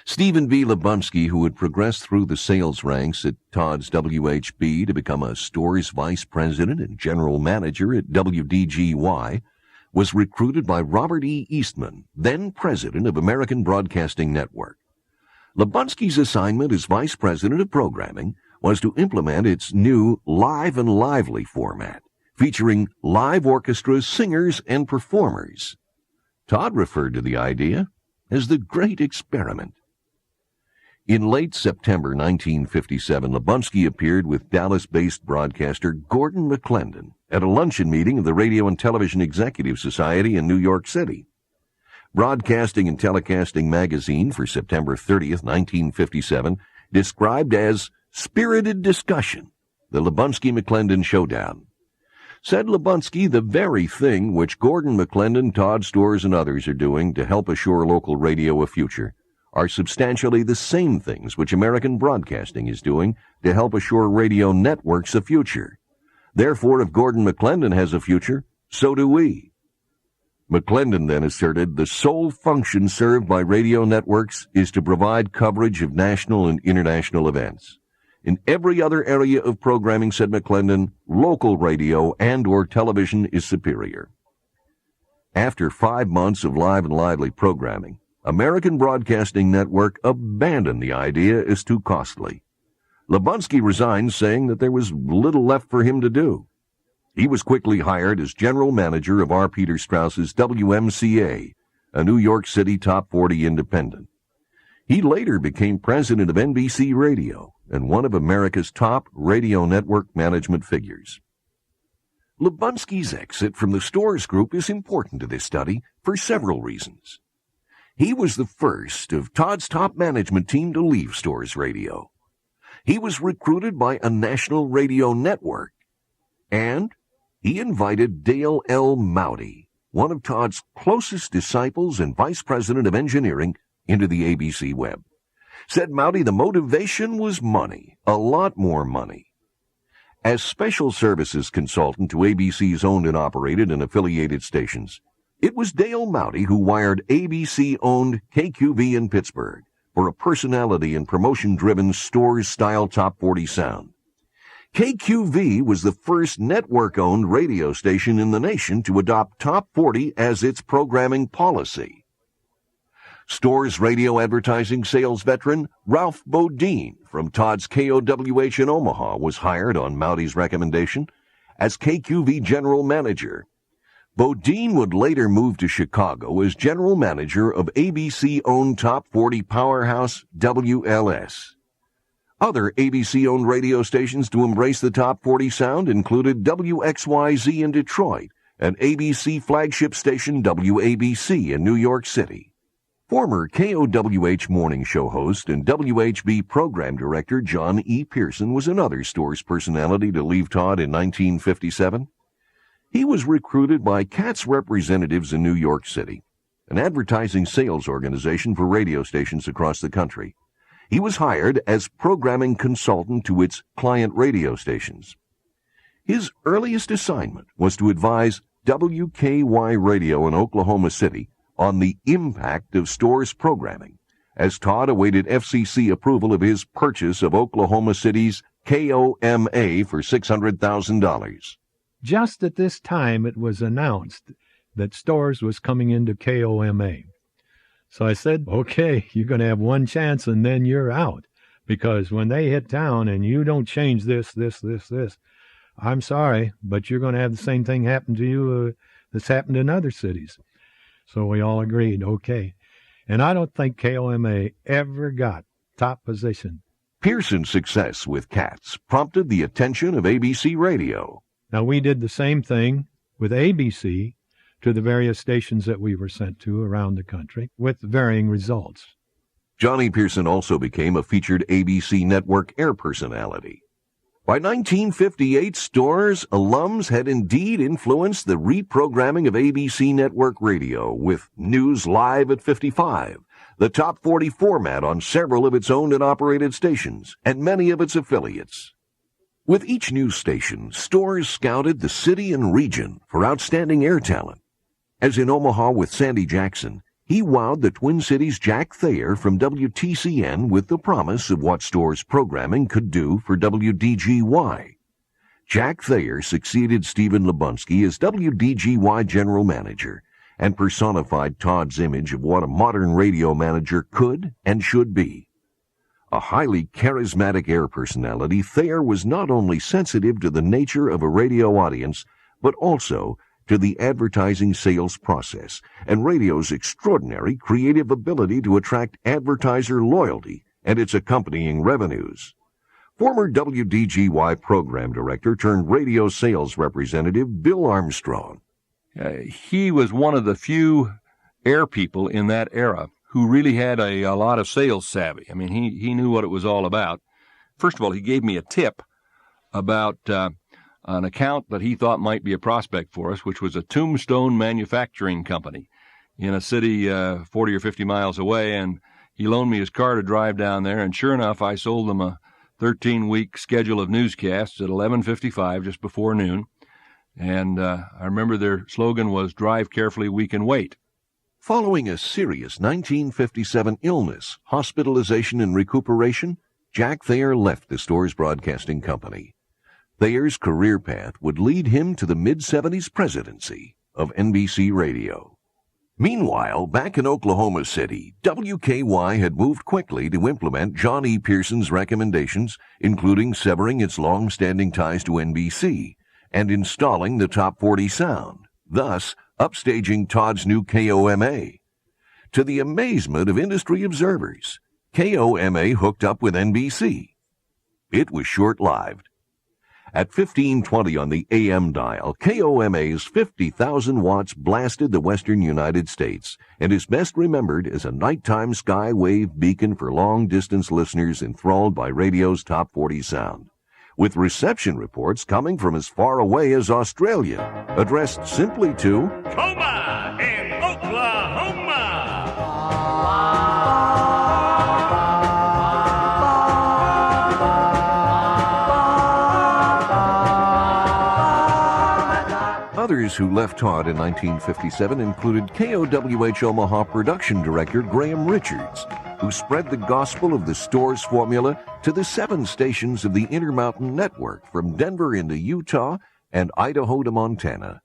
Stephen B. Lebunski, who had progressed through the sales ranks at Todd's WHB to become a Storz vice president and general manager at WDGY, was recruited by Robert E. Eastman, then president of American Broadcasting Network. Lebunski's assignment as vice president of programming was to implement its new Live and Lively format, featuring live orchestras, singers, and performers. Todd referred to the idea as the Great Experiment. In late September 1957, Lubunsky appeared with Dallas-based broadcaster Gordon McClendon at a luncheon meeting of the Radio and Television Executive Society in New York City. Broadcasting and Telecasting magazine for September 30th, 1957, described as spirited discussion, the Lubunsky-McClendon showdown. Said Lubunsky, the very thing which Gordon McClendon, Todd Storz, and others are doing to help assure local radio a future are substantially the same things which American broadcasting is doing to help assure radio networks a future. Therefore, if Gordon McClendon has a future, so do we. McClendon then asserted the sole function served by radio networks is to provide coverage of national and international events. In every other area of programming, said McClendon, local radio and or television is superior. After 5 months of live and lively programming, American Broadcasting Network abandoned the idea as too costly. Lubunsky resigned, saying that there was little left for him to do. He was quickly hired as general manager of R. Peter Strauss's WMCA, a New York City top 40 independent. He later became president of NBC Radio and one of America's top radio network management figures. Lubunsky's exit from the Storz Group is important to this study for several reasons. He was the first of Todd's top management team to leave Storz Radio. He was recruited by a national radio network, and he invited Dale L. Mowdy, one of Todd's closest disciples and vice president of engineering, into the ABC web. Said Mowdy the motivation was money, a lot more money. As special services consultant to ABC's owned and operated and affiliated stations, it was Dale Mowdy who wired ABC-owned KQV in Pittsburgh for a personality and promotion-driven Storz-style top 40 sound. KQV was the first network-owned radio station in the nation to adopt top 40 as its programming policy. Storz radio advertising sales veteran Ralph Bodine from Todd's KOWH in Omaha was hired on Mowdy's recommendation as KQV general manager. Bodine would later move to Chicago as general manager of ABC-owned top 40 powerhouse WLS. Other ABC-owned radio stations to embrace the top 40 sound included WXYZ in Detroit and ABC flagship station WABC in New York City. Former KOWH morning show host and WHB program director John E. Pearson was another Storz personality to leave Todd in 1957. He was recruited by Katz representatives in New York City, an advertising sales organization for radio stations across the country. He was hired as programming consultant to its client radio stations. His earliest assignment was to advise WKY Radio in Oklahoma City on the impact of Storz programming, as Todd awaited FCC approval of his purchase of Oklahoma City's KOMA for $600,000. Just at this time, it was announced that Storz was coming into KOMA. So I said, okay, you're going to have one chance and then you're out. Because when they hit town and you don't change this, I'm sorry, but you're going to have the same thing happen to you that's happened in other cities. So we all agreed, okay. And I don't think KOMA ever got top position. Pearson's success with Katz prompted the attention of ABC Radio. Now, we did the same thing with ABC to the various stations that we were sent to around the country with varying results. Johnny Pearson also became a featured ABC network air personality. By 1958, Storz alums had indeed influenced the reprogramming of ABC network radio with News Live at 55, the top 40 format on several of its owned and operated stations, and many of its affiliates. With each news station, Storz scouted the city and region for outstanding air talent. As in Omaha with Sandy Jackson, he wowed the Twin Cities' Jack Thayer from WTCN with the promise of what Storz programming could do for WDGY. Jack Thayer succeeded Stephen Lubunsky as WDGY general manager and personified Todd's image of what a modern radio manager could and should be. A highly charismatic air personality, Thayer was not only sensitive to the nature of a radio audience, but also to the advertising sales process and radio's extraordinary creative ability to attract advertiser loyalty and its accompanying revenues. Former WDGY program director turned radio sales representative Bill Armstrong. He was one of the few air people in that era who really had a lot of sales savvy. I mean, he knew what it was all about. First of all, he gave me a tip about an account that he thought might be a prospect for us, which was a Tombstone Manufacturing Company in a city 40 or 50 miles away, and he loaned me his car to drive down there, and sure enough, I sold them a 13-week schedule of newscasts at 11:55, just before noon, and I remember their slogan was, "Drive carefully, we can wait." Following a serious 1957 illness, hospitalization, and recuperation, Jack Thayer left the Storz Broadcasting Company. Thayer's career path would lead him to the mid-'70s presidency of NBC Radio. Meanwhile, back in Oklahoma City, WKY had moved quickly to implement John E. Pearson's recommendations, including severing its long-standing ties to NBC and installing the Top 40 sound, thus upstaging Todd's new KOMA. To the amazement of industry observers, KOMA hooked up with NBC. It was short-lived. At 1520 on the AM dial, KOMA's 50,000 watts blasted the western United States and is best remembered as a nighttime skywave beacon for long-distance listeners enthralled by radio's Top 40 sound, with reception reports coming from as far away as Australia, addressed simply to Coma in Oklahoma. Others who left Todd in 1957 included KOWH Omaha production director Graham Richards, who spread the gospel of the Storz formula to the 7 stations of the Intermountain Network from Denver into Utah and Idaho to Montana.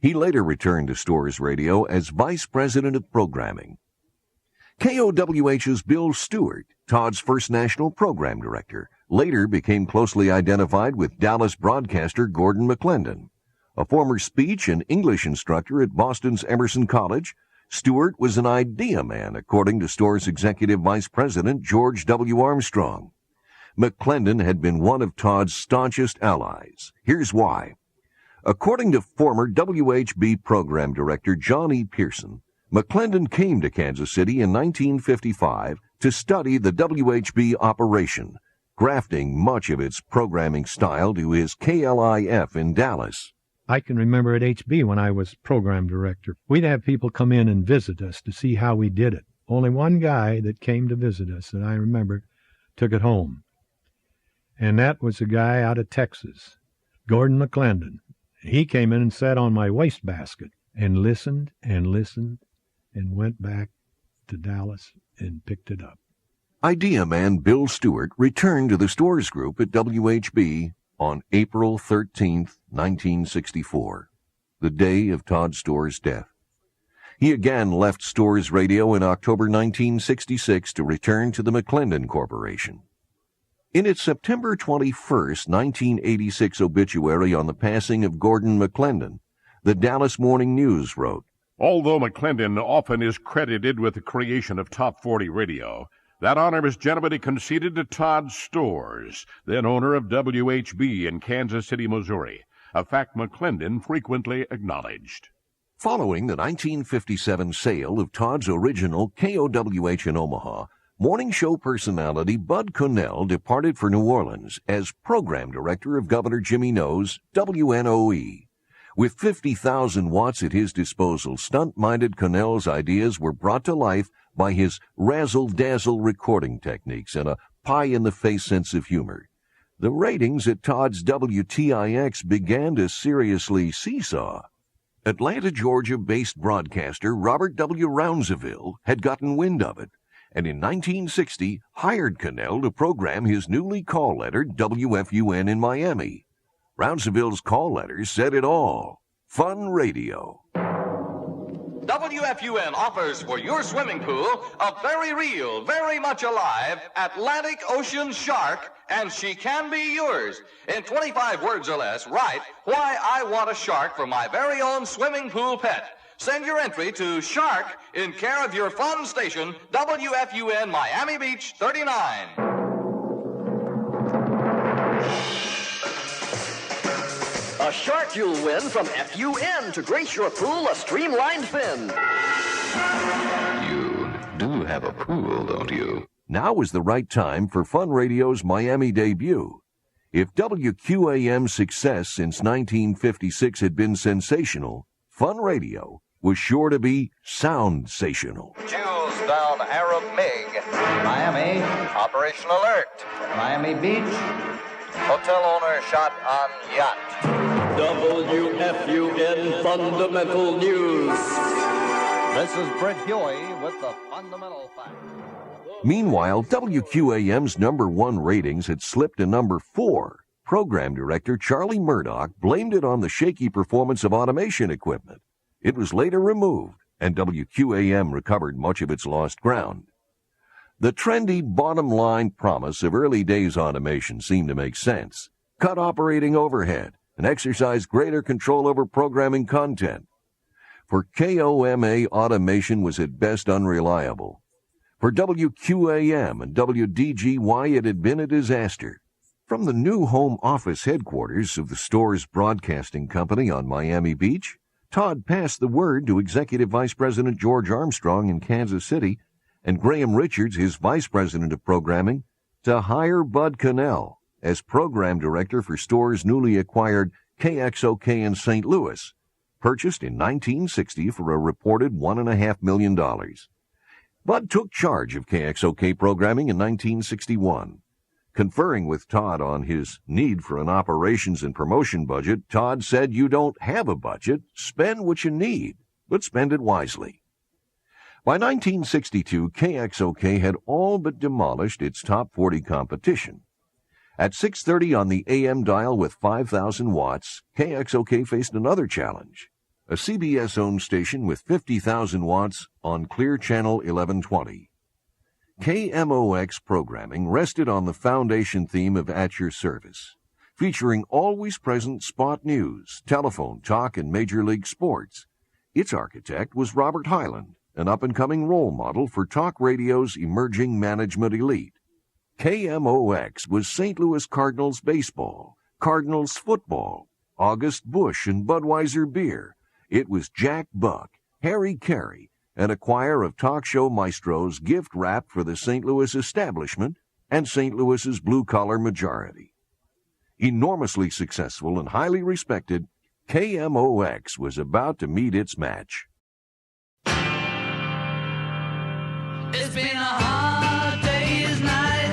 He later returned to Storz Radio as vice president of programming. KOWH's Bill Stewart, Todd's first national program director, later became closely identified with Dallas broadcaster Gordon McClendon. A former speech and English instructor at Boston's Emerson College, Stewart was an idea man, according to Storz executive vice president George W. Armstrong. McClendon had been one of Todd's staunchest allies. Here's why. According to former WHB program director John E. Pearson, McClendon came to Kansas City in 1955 to study the WHB operation, grafting much of its programming style to his KLIF in Dallas. I can remember at HB when I was program director, we'd have people come in and visit us to see how we did it. Only one guy that came to visit us that I remember took it home. And that was a guy out of Texas, Gordon McClendon. He came in and sat on my wastebasket and listened and went back to Dallas and picked it up. Idea man Bill Stewart returned to the Storz Group at WHB on April 13, 1964, the day of Todd Storz' death. He again left Storz Radio in October 1966 to return to the McClendon Corporation. In its September 21, 1986 obituary on the passing of Gordon McClendon, the Dallas Morning News wrote, Although McClendon often is credited with the creation of Top 40 Radio, that honor is generally conceded to Todd Storz, then owner of WHB in Kansas City, Missouri, a fact McClendon frequently acknowledged. Following the 1957 sale of Todd's original KOWH in Omaha, morning show personality Bud Connell departed for New Orleans as program director of Governor Jimmy No's WNOE. With 50,000 watts at his disposal, stunt-minded Connell's ideas were brought to life by his razzle-dazzle recording techniques and a pie-in-the-face sense of humor. The ratings at Todd's WTIX began to seriously seesaw. Atlanta, Georgia-based broadcaster Robert W. Rounsaville had gotten wind of it, and in 1960 hired Connell to program his newly call-lettered WFUN in Miami. Rounsaville's call letters said it all. Fun radio. WFUN offers for your swimming pool a very real, very much alive Atlantic Ocean shark, and she can be yours. In 25 words or less, write why I want a shark for my very own swimming pool pet. Send your entry to Shark in care of your fun station, WFUN Miami Beach 39. A shark you'll win from FUN to grace your pool a streamlined fin. You do have a pool, don't you? Now is the right time for Fun Radio's Miami debut. If WQAM's success since 1956 had been sensational, Fun Radio was sure to be sound-sational. Jules down Arab Mig. Miami. Operation Alert. Miami Beach. Hotel owner shot on yacht. WFUN Fundamental News. This is Brett Huey with the fundamental facts. Meanwhile, WQAM's #1 ratings had slipped to #4. Program director Charlie Murdoch blamed it on the shaky performance of automation equipment. It was later removed, and WQAM recovered much of its lost ground. The trendy bottom-line promise of early days automation seemed to make sense. Cut operating overhead and exercise greater control over programming content. For KOMA, automation was at best unreliable. For WQAM and WDGY, it had been a disaster. From the new home office headquarters of the Storz Broadcasting Company on Miami Beach, Todd passed the word to Executive Vice President George Armstrong in Kansas City and Graham Richards, his Vice President of Programming, to hire Bud Cannell as Program Director for Storz' newly acquired KXOK in St. Louis, purchased in 1960 for a reported $1.5 million. Bud took charge of KXOK programming in 1961. Conferring with Todd on his need for an operations and promotion budget, Todd said, "You don't have a budget. Spend what you need, but spend it wisely." By 1962, KXOK had all but demolished its top 40 competition. At 6:30 on the AM dial with 5,000 watts, KXOK faced another challenge. A CBS-owned station with 50,000 watts on Clear Channel 1120. KMOX programming rested on the foundation theme of At Your Service, featuring always-present spot news, telephone, talk, and Major League sports. Its architect was Robert Hyland, an up-and-coming role model for talk radio's emerging management elite. KMOX was St. Louis Cardinals baseball, Cardinals football, August Busch and Budweiser beer. It was Jack Buck, Harry Carey, and a choir of talk show maestros gift wrapped for the St. Louis establishment and St. Louis's blue-collar majority. Enormously successful and highly respected, KMOX was about to meet its match. It's been a hard day's night,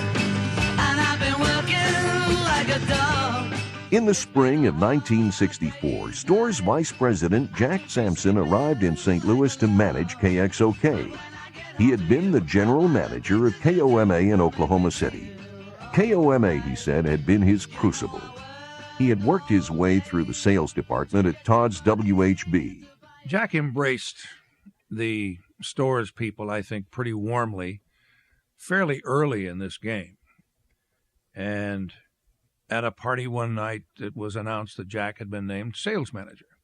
and I've been working like a dog. In the spring of 1964, Storz Vice President Jack Sampson arrived in St. Louis to manage KXOK. He had been the general manager of KOMA in Oklahoma City. KOMA, he said, had been his crucible. He had worked his way through the sales department at Todd's WHB. Jack embraced the Storz people, I think, pretty warmly, fairly early in this game. And at a party one night, it was announced that Jack had been named sales manager.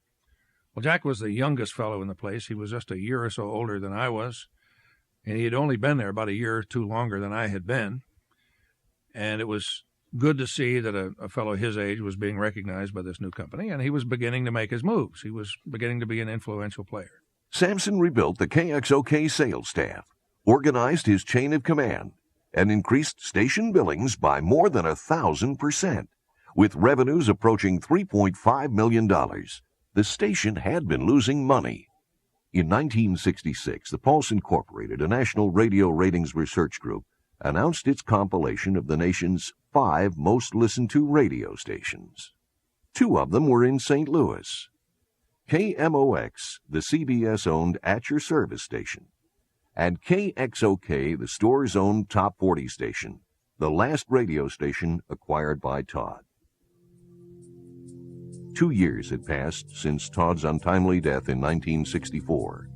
Well, Jack was the youngest fellow in the place. He was just a year or so older than I was, and he had only been there about a year or two longer than I had been. And it was good to see that a fellow his age was being recognized by this new company, and he was beginning to make his moves. He was beginning to be an influential player. Sampson rebuilt the KXOK sales staff, organized his chain of command, and increased station billings by more than 1,000%, with revenues approaching $3.5 million. The station had been losing money. In 1966, the Pulse Incorporated, a national radio ratings research group, announced its compilation of the nation's 5 most listened-to radio stations. 2 of them were in St. Louis. KMOX, the CBS-owned At Your Service station, and KXOK, the Storz-owned Top 40 station, the last radio station acquired by Todd. 2 years had passed since Todd's untimely death in 1964.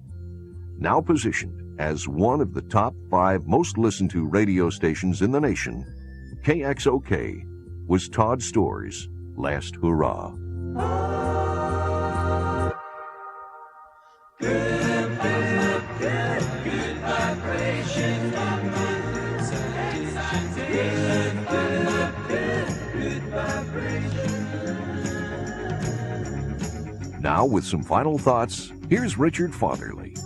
Now positioned as one of the top 5 most listened-to radio stations in the nation, KXOK was Todd Storz' last hurrah. Good. Now, with some final thoughts, here's Richard Fatherley.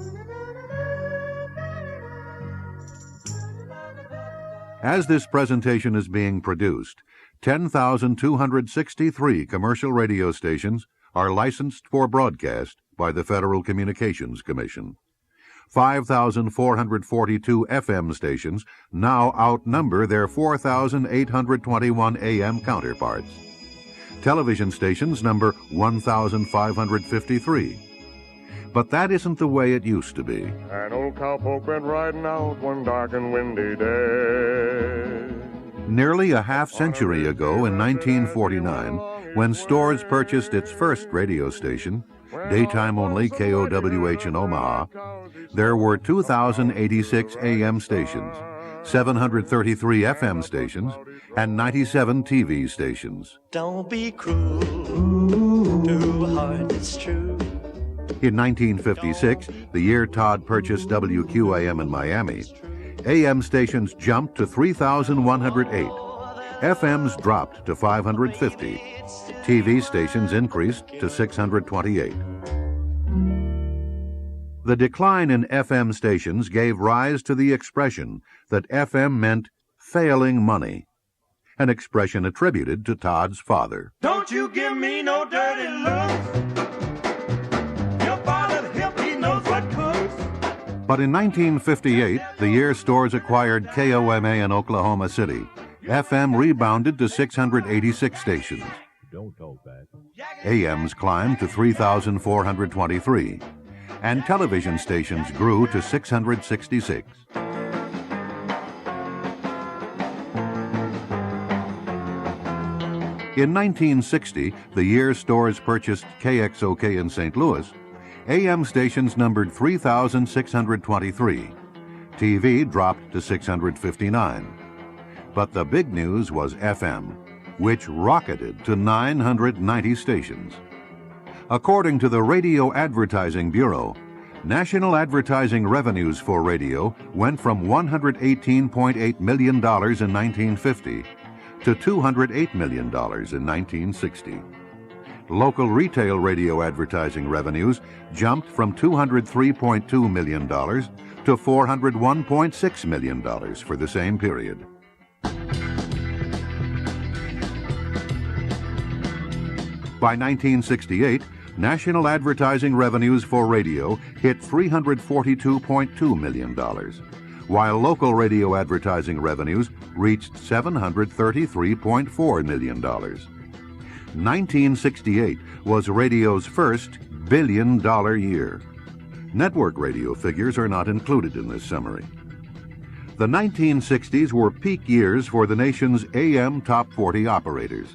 As this presentation is being produced, 10,263 commercial radio stations are licensed for broadcast by the Federal Communications Commission. 5,442 FM stations now outnumber their 4,821 AM counterparts. Television stations number 1,553. But that isn't the way it used to be. An old cowpoke went riding out one dark and windy day. Nearly a half-century ago in 1949, when Storz purchased its first radio station, daytime-only KOWH in Omaha, there were 2,086 AM stations, 733 FM stations, and 97 TV stations. Don't be cruel to a heart that's true. In 1956, the year Todd purchased WQAM in Miami, AM stations jumped to 3,108. FMs dropped to 550. TV stations increased to 628. The decline in FM stations gave rise to the expression that FM meant failing money, an expression attributed to Todd's father. Don't you give me no dirty looks. Your father help, he knows what cooks. But in 1958, the year Storz acquired KOMA in Oklahoma City, FM rebounded to 686 stations. Don't talk back. AMs climbed to 3,423, and television stations grew to 666. In 1960, the year Storz purchased KXOK in St. Louis, AM stations numbered 3,623. TV dropped to 659. But the big news was FM, which rocketed to 990 stations. According to the Radio Advertising Bureau, national advertising revenues for radio went from $118.8 million in 1950 to $208 million in 1960. Local retail radio advertising revenues jumped from $203.2 million to $401.6 million for the same period. By 1968, national advertising revenues for radio hit $342.2 million, while local radio advertising revenues reached $733.4 million. 1968 was radio's first billion-dollar year. Network radio figures are not included in this summary. The 1960s were peak years for the nation's AM Top 40 operators.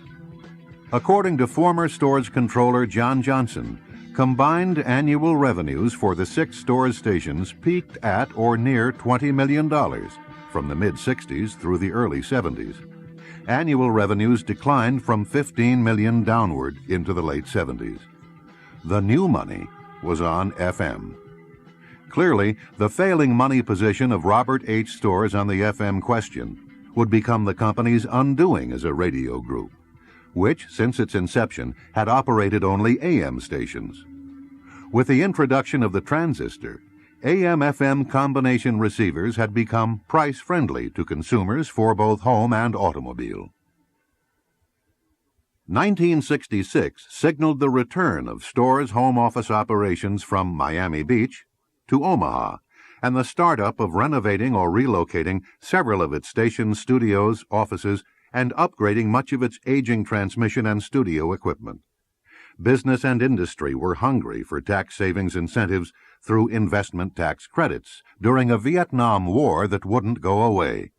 According to former Storz controller John Johnson, combined annual revenues for the 6 Storz stations peaked at or near $20 million from the mid-60s through the early 70s. Annual revenues declined from $15 million downward into the late 70s. The new money was on FM. Clearly, the failing money position of Robert H. Storz on the FM question would become the company's undoing as a radio group, which, since its inception, had operated only AM stations. With the introduction of the transistor, AM-FM combination receivers had become price-friendly to consumers for both home and automobile. 1966 signaled the return of Storz home office operations from Miami Beach to Omaha, and the startup of renovating or relocating several of its stations, studios, offices, and upgrading much of its aging transmission and studio equipment. Business and industry were hungry for tax savings incentives through investment tax credits during a Vietnam War that wouldn't go away.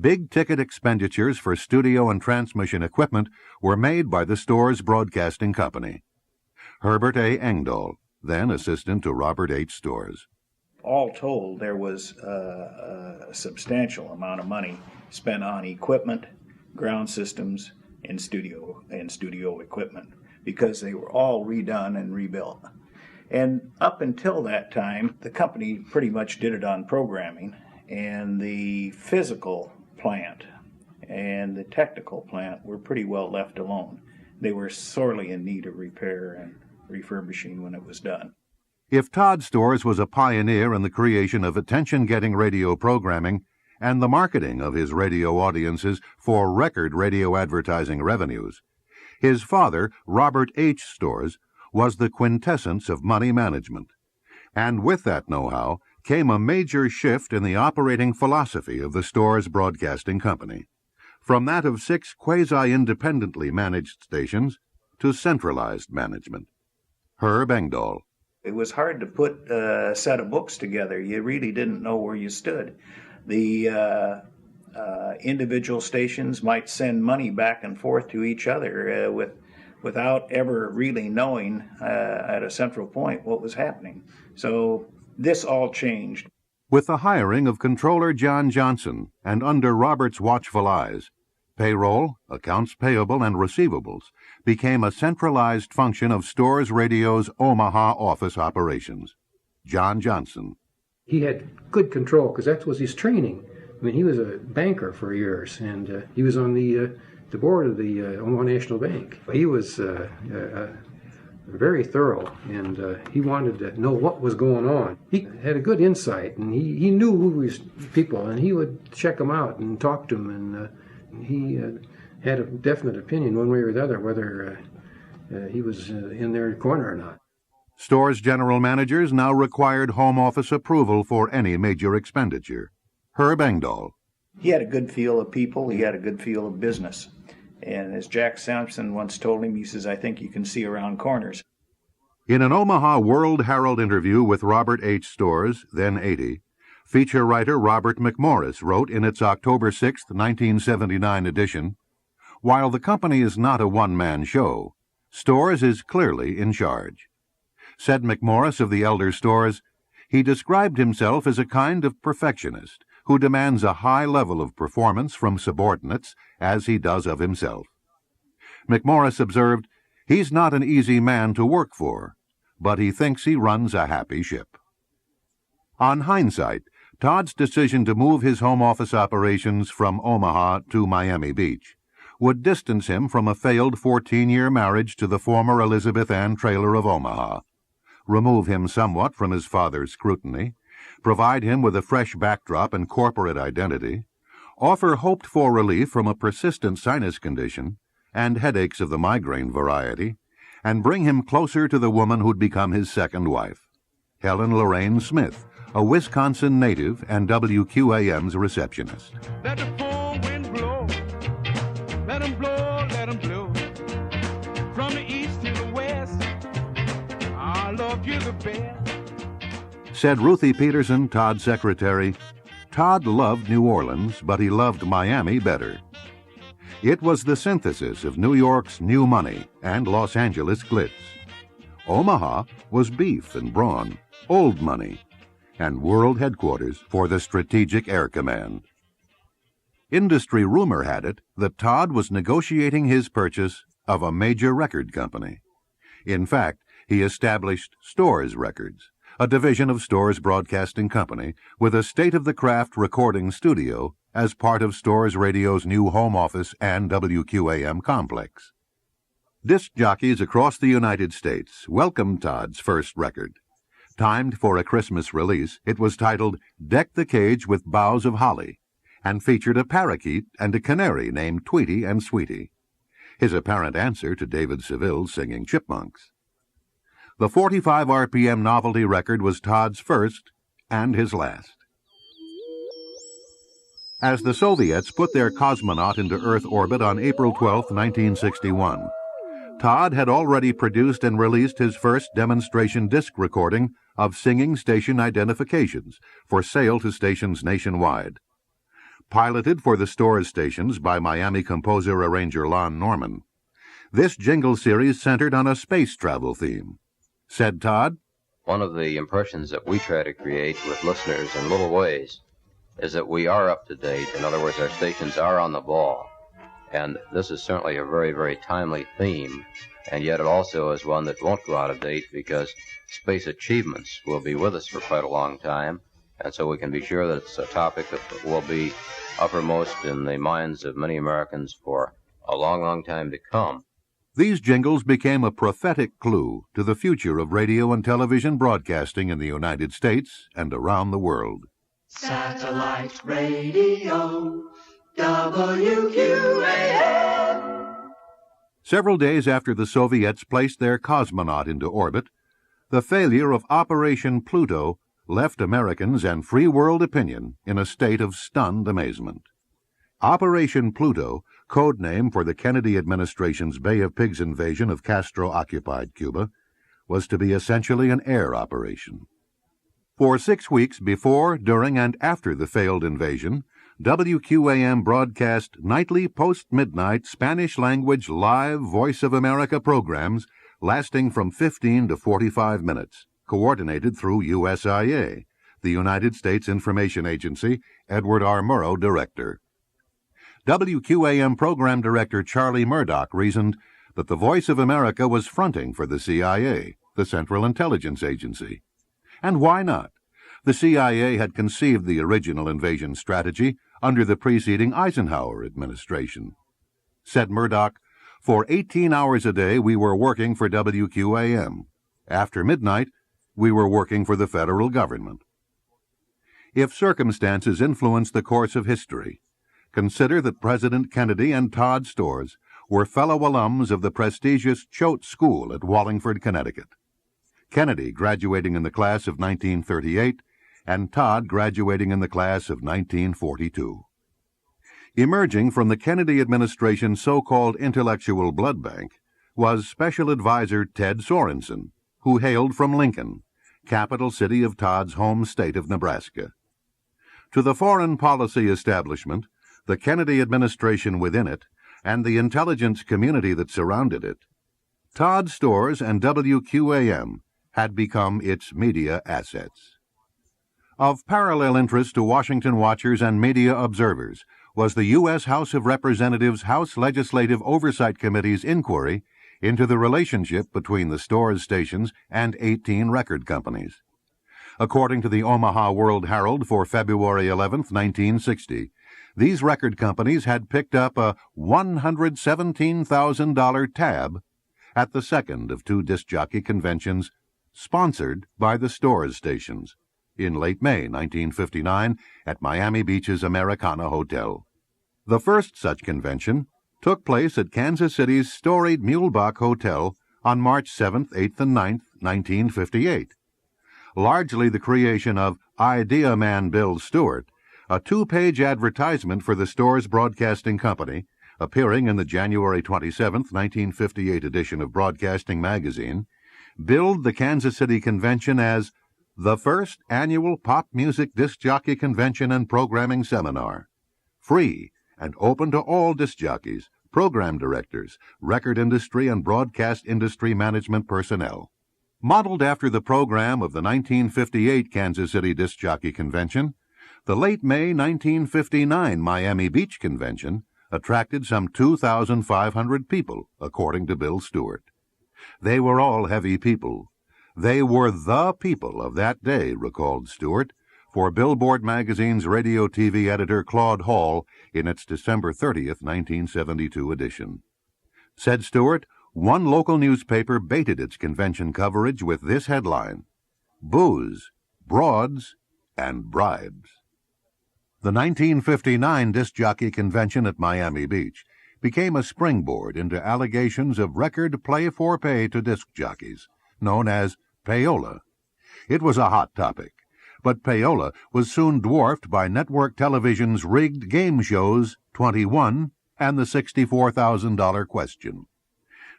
Big-ticket expenditures for studio and transmission equipment were made by the Storz Broadcasting Company. Herbert A. Engdahl, then assistant to Robert H. Storz. All told, there was a substantial amount of money spent on equipment, ground systems, and studio equipment, because they were all redone and rebuilt. And up until that time, the company pretty much did it on programming, and the physical plant and the technical plant were pretty well left alone. They were sorely in need of repair and refurbishing when it was done. If Todd Storz was a pioneer in the creation of attention-getting radio programming and the marketing of his radio audiences for record radio advertising revenues, his father, Robert H. Storz, was the quintessence of money management. And with that know-how came a major shift in the operating philosophy of the Storz Broadcasting Company, from that of 6 quasi-independently managed stations to centralized management. Herb Engdahl. It was hard to put a set of books together. You really didn't know where you stood. The individual stations might send money back and forth to each other without ever really knowing at a central point what was happening. So this all changed. With the hiring of Controller John Johnson and under Robert's watchful eyes, payroll, accounts payable, and receivables became a centralized function of Storz Radio's Omaha office operations. John Johnson. He had good control because that was his training. I mean, he was a banker for years, and he was on the board of the Omaha National Bank. He was very thorough, and he wanted to know what was going on. He had a good insight, and he knew who was people, and he would check them out and talk to them, and he had a definite opinion one way or the other whether he was in their corner or not. Storz general managers now required home office approval for any major expenditure. Herb Engdahl. He had a good feel of people. He had a good feel of business. And as Jack Sampson once told him, he says, I think you can see around corners. In an Omaha World Herald interview with Robert H. Storz, then 80, feature writer Robert McMorris wrote in its October 6, 1979 edition, "While the company is not a one-man show, Storz is clearly in charge." Said McMorris of the elder Storz, he described himself as a kind of perfectionist who demands a high level of performance from subordinates as he does of himself. McMorris observed, he's not an easy man to work for, but he thinks he runs a happy ship. On hindsight, Todd's decision to move his home office operations from Omaha to Miami Beach would distance him from a failed 14-year marriage to the former Elizabeth Ann Traylor of Omaha, remove him somewhat from his father's scrutiny, provide him with a fresh backdrop and corporate identity, offer hoped-for relief from a persistent sinus condition and headaches of the migraine variety, and bring him closer to the woman who'd become his second wife, Helen Lorraine Smith, a Wisconsin native and WQAM's receptionist. Let the full wind blow, let 'em blow, let 'em blow, from the east to the west, I love you the best. Said Ruthie Peterson, Todd's secretary, Todd loved New Orleans, but he loved Miami better. It was the synthesis of New York's new money and Los Angeles glitz. Omaha was beef and brawn, old money, and world headquarters for the Strategic Air Command. Industry rumor had it that Todd was negotiating his purchase of a major record company. In fact, he established Storz Records, a division of Storz Broadcasting Company with a state-of-the-craft recording studio as part of Storz Radio's new home office and WQAM complex. Disc jockeys across the United States welcomed Todd's first record. Timed for a Christmas release, it was titled Deck the Cage with Boughs of Holly and featured a parakeet and a canary named Tweety and Sweetie, his apparent answer to David Seville's Singing Chipmunks. The 45 RPM novelty record was Todd's first and his last. As the Soviets put their cosmonaut into Earth orbit on April 12, 1961, Todd had already produced and released his first demonstration disc recording of singing station identifications for sale to stations nationwide. Piloted for the Storz stations by Miami composer-arranger Lon Norman, this jingle series centered on a space travel theme. Said Todd, "One of the impressions that we try to create with listeners in little ways is that we are up to date. In other words, our stations are on the ball. And this is certainly a very, very timely theme, and yet it also is one that won't go out of date because space achievements will be with us for quite a long time, and so we can be sure that it's a topic that will be uppermost in the minds of many Americans for a long, long time to come." These jingles became a prophetic clue to the future of radio and television broadcasting in the United States and around the world. Satellite radio, WQAM. Several days after the Soviets placed their cosmonaut into orbit, the failure of Operation Pluto left Americans and free world opinion in a state of stunned amazement. Operation Pluto, code name for the Kennedy administration's Bay of Pigs invasion of Castro-occupied Cuba, was to be essentially an air operation. For 6 weeks before, during, and after the failed invasion, WQAM broadcast nightly post-midnight Spanish-language live Voice of America programs lasting from 15 to 45 minutes, coordinated through USIA, the United States Information Agency, Edward R. Murrow, director. WQAM program director Charlie Murdoch reasoned that the Voice of America was fronting for the CIA, the Central Intelligence Agency. And why not? The CIA had conceived the original invasion strategy under the preceding Eisenhower administration. Said Murdoch, "For 18 hours a day we were working for WQAM. After midnight, we were working for the federal government." If circumstances influence the course of history, consider that President Kennedy and Todd Storz were fellow alums of the prestigious Choate School at Wallingford, Connecticut. Kennedy graduating in the class of 1938, and Todd graduating in the class of 1942. Emerging from the Kennedy administration's so-called intellectual blood bank was Special Advisor Ted Sorensen, who hailed from Lincoln, capital city of Todd's home state of Nebraska. To the foreign policy establishment, the Kennedy administration within it, and the intelligence community that surrounded it, Todd Storz and WQAM had become its media assets. Of parallel interest to Washington watchers and media observers was the U.S. House of Representatives House Legislative Oversight Committee's inquiry into the relationship between the Storz stations and 18 record companies. According to the Omaha World Herald for February 11, 1960, these record companies had picked up a $117,000 tab at the second of 2 disc jockey conventions sponsored by the Storz stations in late May 1959 at Miami Beach's Americana Hotel. The first such convention took place at Kansas City's storied Muehlebach Hotel on March 7th, 8th, and 9th, 1958. Largely the creation of Idea Man Bill Stewart, a 2-page advertisement for the Storz Broadcasting Company, appearing in the January 27, 1958 edition of Broadcasting Magazine, billed the Kansas City Convention as the first annual pop music disc jockey convention and programming seminar, free and open to all disc jockeys, program directors, record industry and broadcast industry management personnel. Modeled after the program of the 1958 Kansas City Disc Jockey Convention, the late May 1959 Miami Beach Convention attracted some 2,500 people, according to Bill Stewart. They were all heavy people. They were the people of that day, recalled Stewart, for Billboard magazine's radio-TV editor Claude Hall in its December 30th, 1972 edition. Said Stewart, one local newspaper baited its convention coverage with this headline: Booze, Broads, and Bribes. The 1959 Disc Jockey Convention at Miami Beach became a springboard into allegations of record play-for-pay to disc jockeys, known as payola. It was a hot topic, but payola was soon dwarfed by network television's rigged game shows 21 and the $64,000 question.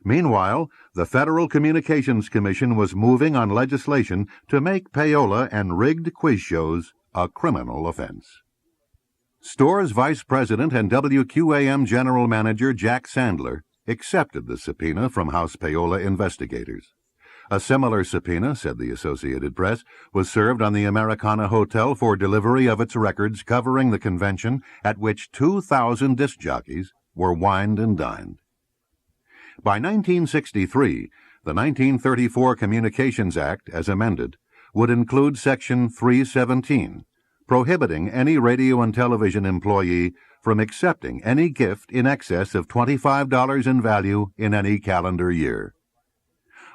Meanwhile, the Federal Communications Commission was moving on legislation to make payola and rigged quiz shows a criminal offense. Storz Vice President and WQAM General Manager Jack Sandler accepted the subpoena from House payola investigators. A similar subpoena, said the Associated Press, was served on the Americana Hotel for delivery of its records covering the convention at which 2,000 disc jockeys were wined and dined. By 1963, the 1934 Communications Act, as amended, would include Section 317, prohibiting any radio and television employee from accepting any gift in excess of $25 in value in any calendar year.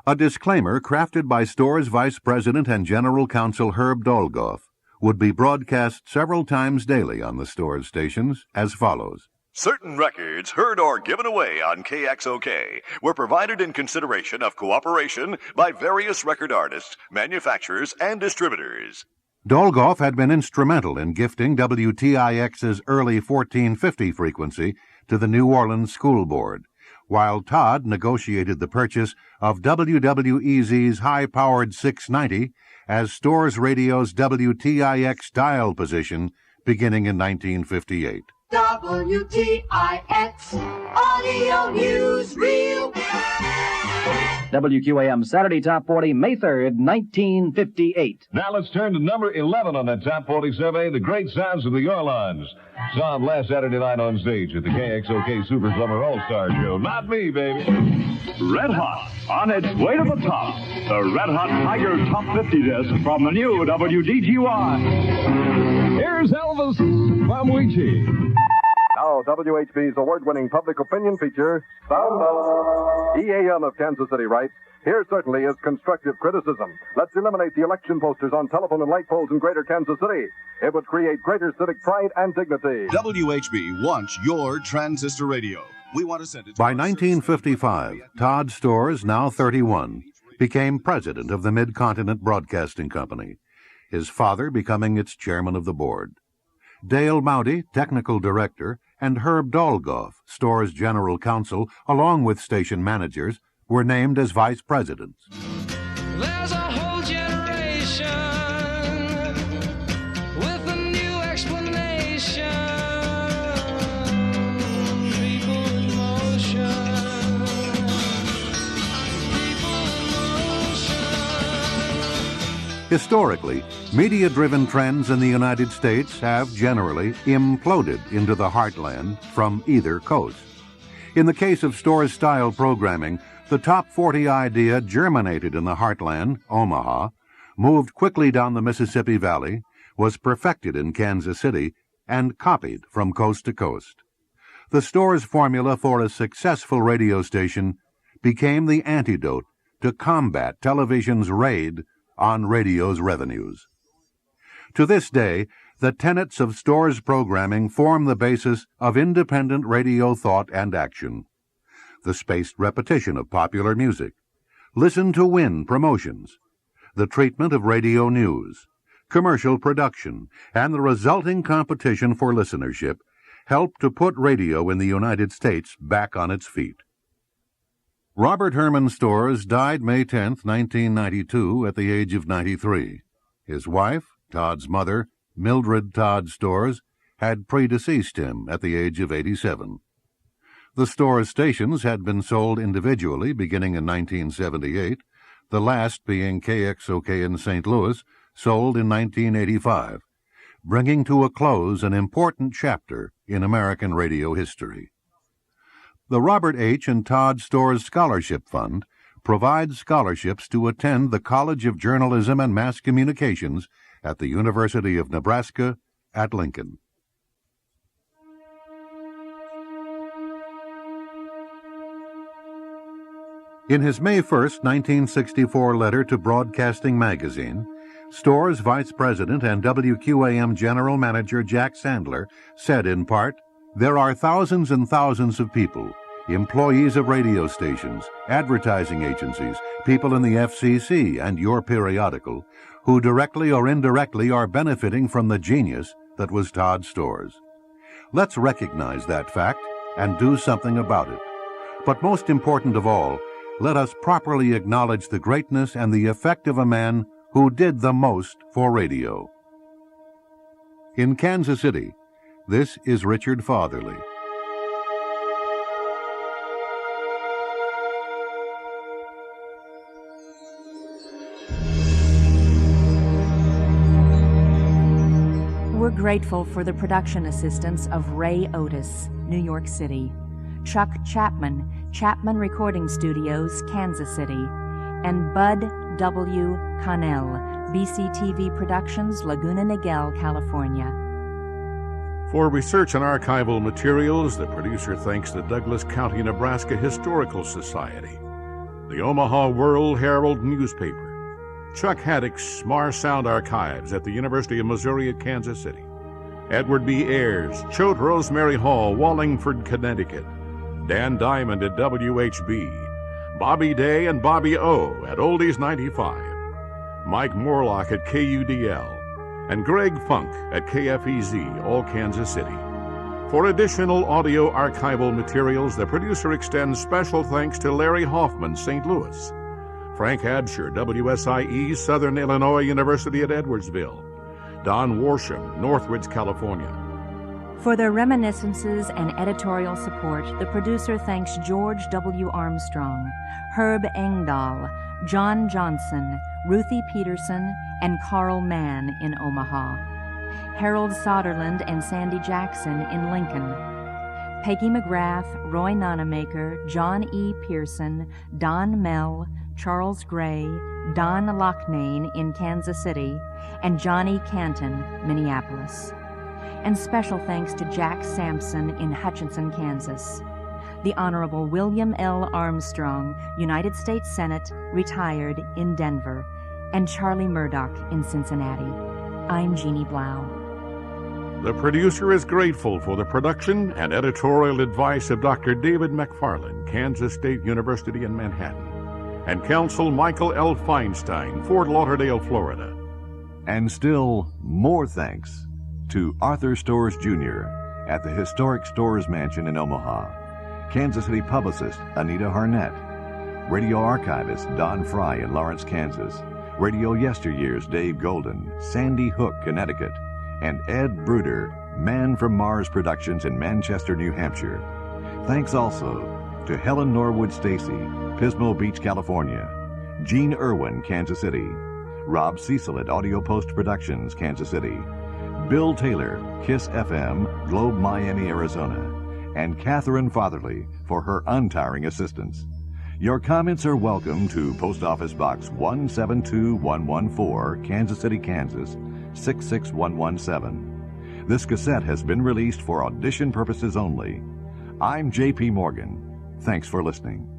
A disclaimer crafted by Storz Vice President and General Counsel Herb Dolgoff would be broadcast several times daily on the Storz stations as follows. Certain records heard or given away on KXOK were provided in consideration of cooperation by various record artists, manufacturers, and distributors. Dolgoff had been instrumental in gifting WTIX's early 1450 frequency to the New Orleans School Board, while Todd negotiated the purchase of WWEZ's high-powered 690 as Storz Radio's WTIX dial position beginning in 1958. WTIX Audio Newsreel. WQAM Saturday Top 40, May 3rd, 1958. Now let's turn to number 11 on that Top 40 survey, The Great Sounds of the Orleans. Saw him last Saturday night on stage at the KXOK Super Summer All-Star Show. Not me, baby. Red Hot, on its way to the top. The Red Hot Tiger Top 50 disc from the new WDGY. Here's Elvis from Ouija. Now, WHB's award-winning public opinion feature, Sound Up. EAM of Kansas City writes, here certainly is constructive criticism. Let's eliminate the election posters on telephone and light poles in greater Kansas City. It would create greater civic pride and dignity. WHB wants your transistor radio. We want to send it to By 1955, Todd Storz, now 31, became president of the Mid-Continent Broadcasting Company, his father becoming its chairman of the board. Dale Mounty, technical director, and Herb Dolgoff, Storz general counsel, along with station managers, were named as vice presidents. There's a whole generation with a new explanation. People in motion. People in motion. Historically, media-driven trends in the United States have generally imploded into the heartland from either coast. In the case of Storz-style programming, the Top 40 idea germinated in the heartland, Omaha, moved quickly down the Mississippi Valley, was perfected in Kansas City, and copied from coast to coast. The Storz formula for a successful radio station became the antidote to combat television's raid on radio's revenues. To this day, the tenets of Storz programming form the basis of independent radio thought and action. The spaced repetition of popular music, listen to win promotions, the treatment of radio news, commercial production, and the resulting competition for listenership help to put radio in the United States back on its feet. Robert Herman Storz died May 10, 1992, at the age of 93. His wife, Todd's mother, Mildred Todd Storz, had predeceased him at the age of 87. The Storz stations had been sold individually beginning in 1978, the last being KXOK in St. Louis, sold in 1985, bringing to a close an important chapter in American radio history. The Robert H. and Todd Storz Scholarship Fund provides scholarships to attend the College of Journalism and Mass Communications at the University of Nebraska at Lincoln. In his May 1, 1964 letter to Broadcasting Magazine, Storz Vice President and WQAM General Manager Jack Sandler said in part, "There are thousands and thousands of people, employees of radio stations, advertising agencies, people in the FCC and your periodical, who directly or indirectly are benefiting from the genius that was Todd Storz. Let's recognize that fact and do something about it. But most important of all, let us properly acknowledge the greatness and the effect of a man who did the most for radio." In Kansas City, this is Richard Fatherley. We're grateful for the production assistance of Ray Otis, New York City, Chuck Chapman, Chapman Recording Studios, Kansas City, and Bud W. Connell, BCTV Productions, Laguna Niguel, California. For research and archival materials, the producer thanks the Douglas County, Nebraska Historical Society, the Omaha World Herald newspaper, Chuck Haddock's Mar Sound Archives at the University of Missouri at Kansas City, Edward B. Ayers, Choate Rosemary Hall, Wallingford, Connecticut, Dan Diamond at WHB, Bobby Day and Bobby O at Oldies 95, Mike Morlock at KUDL, and Greg Funk at KFEZ, all Kansas City. For additional audio archival materials, the producer extends special thanks to Larry Hoffman, St. Louis, Frank Absher, WSIE, Southern Illinois University at Edwardsville, Don Warsham, Northridge, California. For their reminiscences and editorial support, the producer thanks George W. Armstrong, Herb Engdahl, John Johnson, Ruthie Peterson, and Carl Mann in Omaha, Harold Soderland and Sandy Jackson in Lincoln, Peggy McGrath, Roy Nonamaker, John E. Pearson, Don Mell, Charles Gray, Don Loughnane in Kansas City, and Johnny Canton, Minneapolis. And special thanks to Jack Sampson in Hutchinson, Kansas. The Honorable William L. Armstrong, United States Senate, retired, in Denver, and Charlie Murdoch in Cincinnati. I'm Jeannie Blau. The producer is grateful for the production and editorial advice of Dr. David McFarland, Kansas State University in Manhattan, and Counsel Michael L. Feinstein, Fort Lauderdale, Florida. And still more thanks to Arthur Storz Jr. at the historic Storz Mansion in Omaha, Kansas City publicist Anita Harnett, radio archivist Don Fry in Lawrence, Kansas, Radio Yesteryear's Dave Golden, Sandy Hook, Connecticut, and Ed Bruder, Man from Mars Productions in Manchester, New Hampshire. Thanks also to Helen Norwood Stacy, Pismo Beach, California, Gene Irwin, Kansas City, Rob Cecil at Audio Post Productions, Kansas City, Bill Taylor, KISS FM, Globe, Miami, Arizona, and Catherine Fatherley for her untiring assistance. Your comments are welcome to Post Office Box 172114, Kansas City, Kansas, 66117. This cassette has been released for audition purposes only. I'm J.P. Morgan. Thanks for listening.